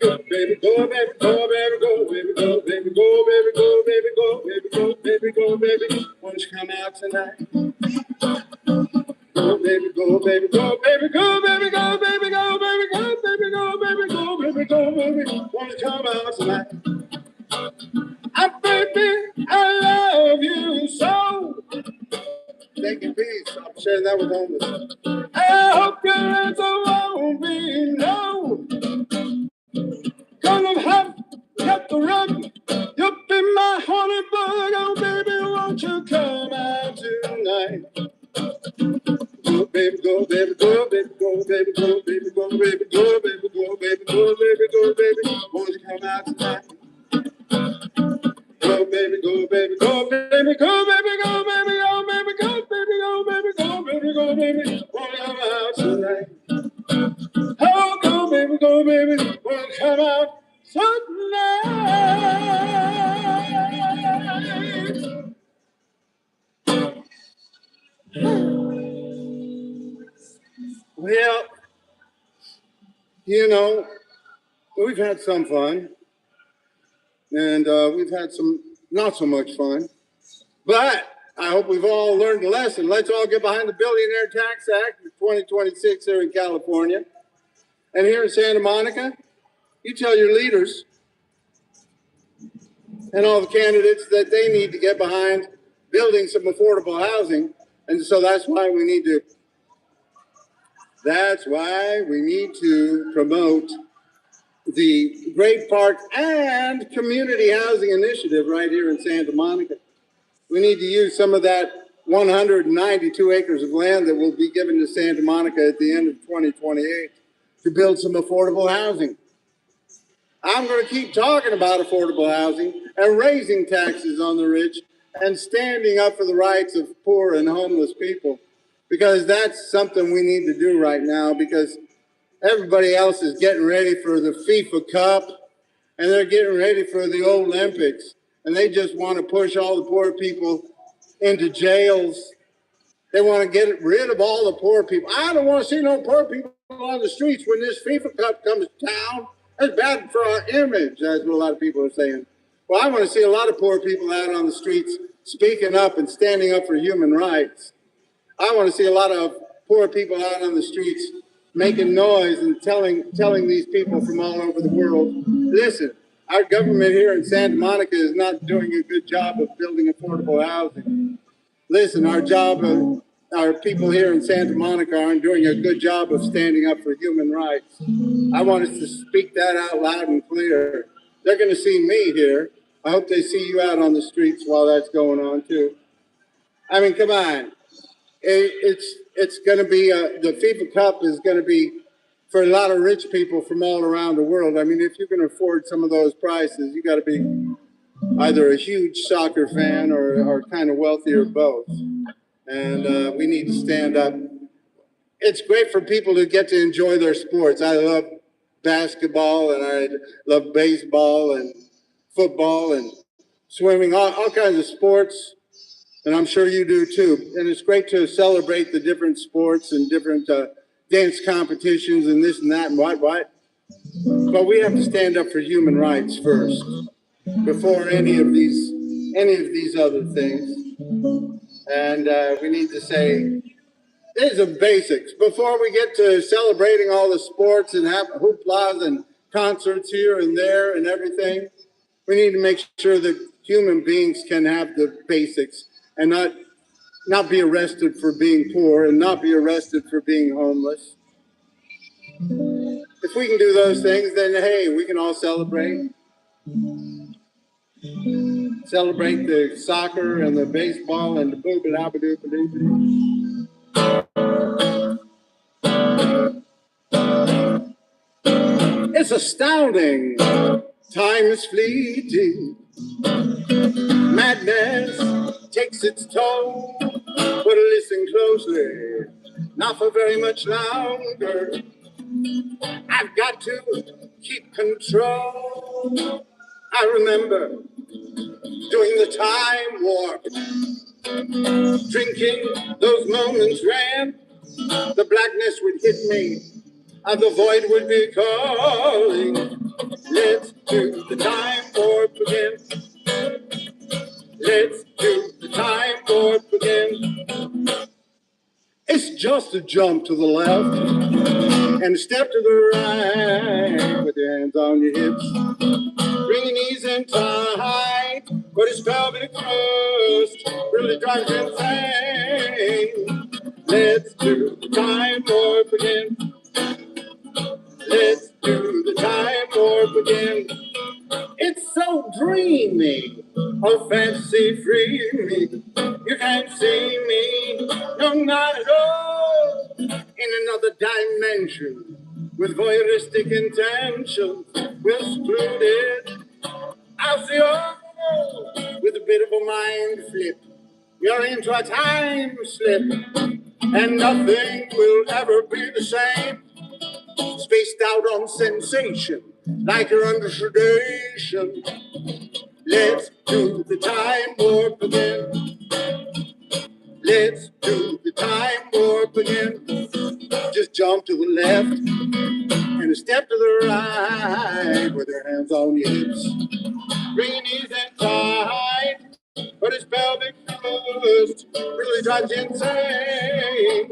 Good baby, go, baby, go, baby, go, baby, go, baby, go, baby, go, baby, go, baby, go, baby, go, baby. Won't you come out tonight? Go, baby, go, baby, go, baby, go, baby, go, baby, go, baby, go, baby, go, baby, go, baby, go, baby. Won't you come out tonight? Baby, I love you so. Thank you, peace. I'm sharing that with homeless. I hope your answer won't be no. Gonna have got the run. You'll be my honey bug. Oh, baby, won't you come out tonight? Go, baby, go, baby, go, baby, go, baby, go, baby, go, baby, go, baby, go, baby, go, baby, go, baby. Won't you come out tonight? Go, baby, go, baby, go, baby, go, baby, go, baby, go, baby, go, baby, go, baby, go, baby, go, baby. Won't you come out tonight? Oh, go, baby, won't you come out tonight? Well, you know, we've had some fun, and we've had some not so much fun, but I hope we've all learned a lesson. Let's all get behind the Billionaire Tax Act of 2026 here in California. And here in Santa Monica, you tell your leaders and all the candidates that they need to get behind building some affordable housing. And so that's why we need to promote the Great Park and Community Housing Initiative right here in Santa Monica. We need to use some of that 192 acres of land that will be given to Santa Monica at the end of 2028 to build some affordable housing. I'm going to keep talking about affordable housing and raising taxes on the rich and standing up for the rights of poor and homeless people, because that's something we need to do right now, because everybody else is getting ready for the FIFA Cup and they're getting ready for the Olympics, and they just want to push all the poor people into jails. They want to get rid of all the poor people. I don't want to see no poor people on the streets when this FIFA Cup comes to town. That's bad for our image. That's what a lot of people are saying. Well, I want to see a lot of poor people out on the streets speaking up and standing up for human rights. I want to see a lot of poor people out on the streets making noise and telling these people from all over the world, listen, our government here in Santa Monica is not doing a good job of building affordable housing. Listen, our people here in Santa Monica aren't doing a good job of standing up for human rights. I want us to speak that out loud and clear. They're going to see me here. I hope they see you out on the streets while that's going on too. I mean, come on. It's going to be, the FIFA Cup is going to be for a lot of rich people from all around the world. I mean, if you can afford some of those prices, you got to be either a huge soccer fan or kind of wealthy or both. And we need to stand up. It's great for people to get to enjoy their sports. I love basketball and I love baseball and football and swimming, all kinds of sports. And I'm sure you do too. And it's great to celebrate the different sports and different dance competitions and this and that and what. But we have to stand up for human rights first before any of these other things. And we need to say, these are basics. Before we get to celebrating all the sports and have hooplas and concerts here and there and everything, we need to make sure that human beings can have the basics and not be arrested for being poor and not be arrested for being homeless. If we can do those things, then hey, we can all celebrate. Celebrate the soccer and the baseball and the boo-ba-da-ba-doo-ba-doo-ba-doo. It's astounding. Time is fleeting. Madness takes its toll. But listen closely, not for very much longer. I've got to keep control. I remember doing the time warp, drinking, those moments ran. The blackness would hit me, and the void would be calling. Let's do the time warp again. Let's do the time warp again. It's just a jump to the left and a step to the right with your hands on your hips. Bring your knees in tight, but his pelvic thrust really drives you insane. Let's do the time warp again. Let's do the time warp again. It's so dreamy, oh fantasy free me. You can't see me, no not at all. In another dimension, with voyeuristic intentions, we're secluded. I'll see all with a bit of a mind flip. You're into a time slip, and nothing will ever be the same. Spaced out on sensation, like you're under sedation. Let's do the time warp again. Let's do the time warp again. Just jump to the left and a step to the right with your hands on your hips. Bring your knees in tight, but his pelvic thrust really drives you insane.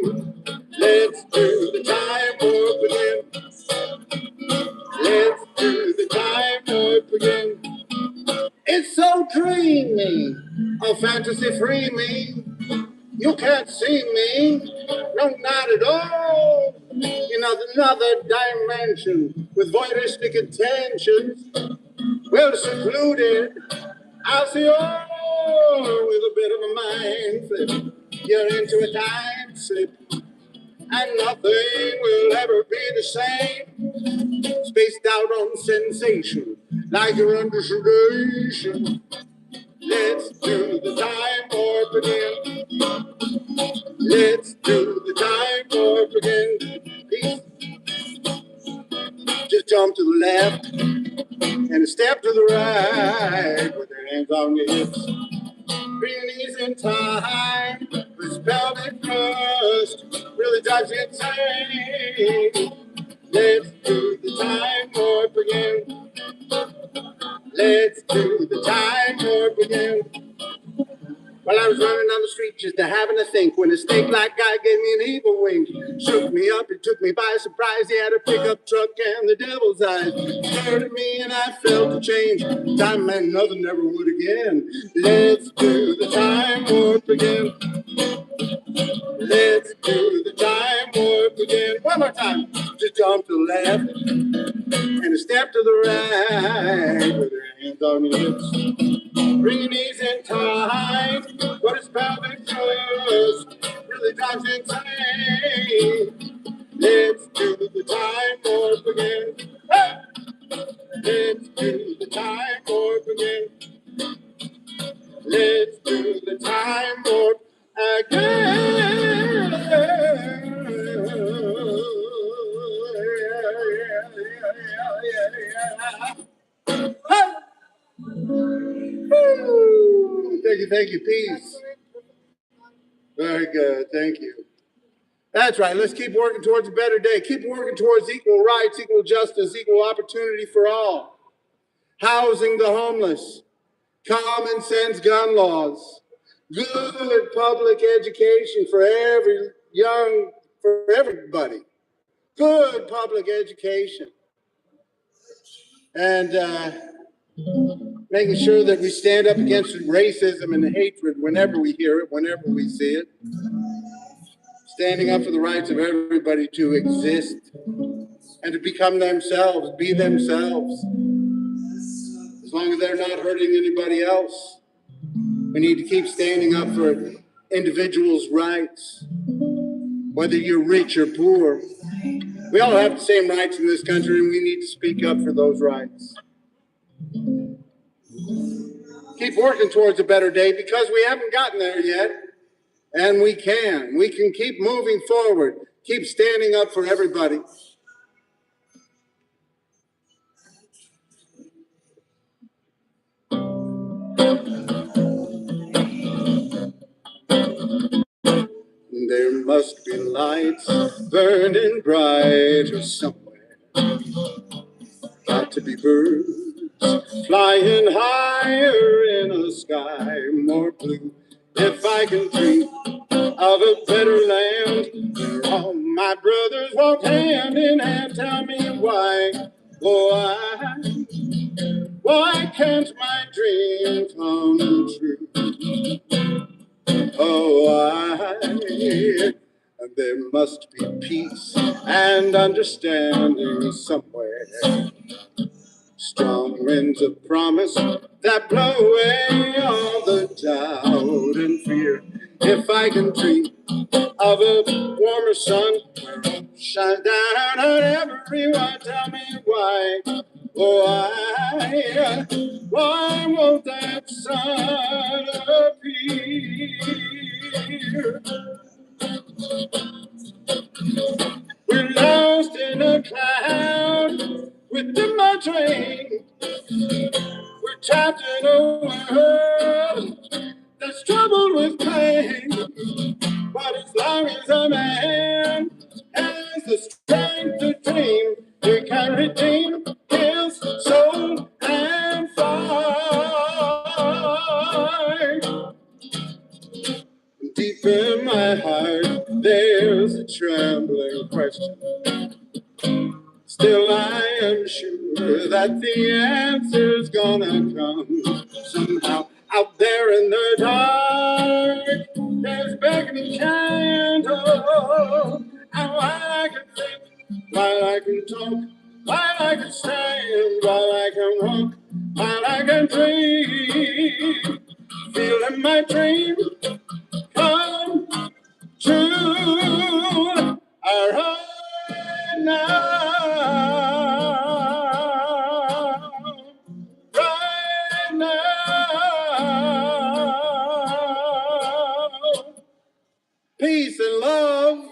Let's do the time warp again. Let's do the time warp again. It's so dreamy, oh fantasy free me. You can't see me, no not at all. In another dimension with voyeuristic intentions, well secluded. I'll see all with a bit of a mind flip. You're into a time slip, and nothing will ever be the same. Spaced out on sensation, like you're under sedation. Let's do the time warp again. Let's do the time warp again. Peace. Just jump to the left and a step to the right with your hands on your hips. Bring your knees in tight. This pelvic thrust really drives you insane. Let's do the time warp again. Let's do the time warp again. Well, I was running down the street just to having a think when a snake-like guy gave me an evil wink. Shook me up, it took me by surprise. He had a pickup truck and the devil's eyes. Stared at me and I felt a change. Time meant nothing, never would again. Let's do the time warp again. Let's do the time warp again. One more time. Just jump to the left and a step to the right with your hands on your hips. Bring your knees in tight, but his pelvic thrust really drives you insane. Let's do the time warp again. Hey! Let's do the time warp again. Let's do the time warp again. Hey! Thank you, peace. Very good, thank you. That's right, let's keep working towards a better day. Keep working towards equal rights, equal justice, equal opportunity for all. Housing the homeless, common sense gun laws, good public education for everybody. Good public education. And making sure that we stand up against racism and hatred whenever we hear it, whenever we see it. Standing up for the rights of everybody to exist and to become themselves, be themselves. As long as they're not hurting anybody else. We need to keep standing up for individuals' rights, whether you're rich or poor. We all have the same rights in this country, and we need to speak up for those rights. Keep working towards a better day because we haven't gotten there yet, and we can. We can keep moving forward, keep standing up for everybody. There must be lights burning brighter somewhere. Got to be birds flying higher in a sky more blue. If I can dream of a better land where all my brothers walk hand in hand, tell me why, oh why can't my dream come true? Oh, there must be peace and understanding somewhere. Strong winds of promise that blow away all the doubt and fear. If I can dream of a warmer sun where hope shines down on everyone, tell me why, oh why won't that sun appear? We're lost in a cloud within my train. We're trapped in a world that's troubled with pain. But as long as a man has the strength to dream, he can redeem his soul and fight. Deep in my heart, there's a trembling question. Still, I am sure that the answer's gonna come somehow. Out there in the dark, there's beckoning candle. And while I can think, while I can talk, while I can stand, while I can walk, while I can dream, feeling my dream come true. Right now, right now, peace and love.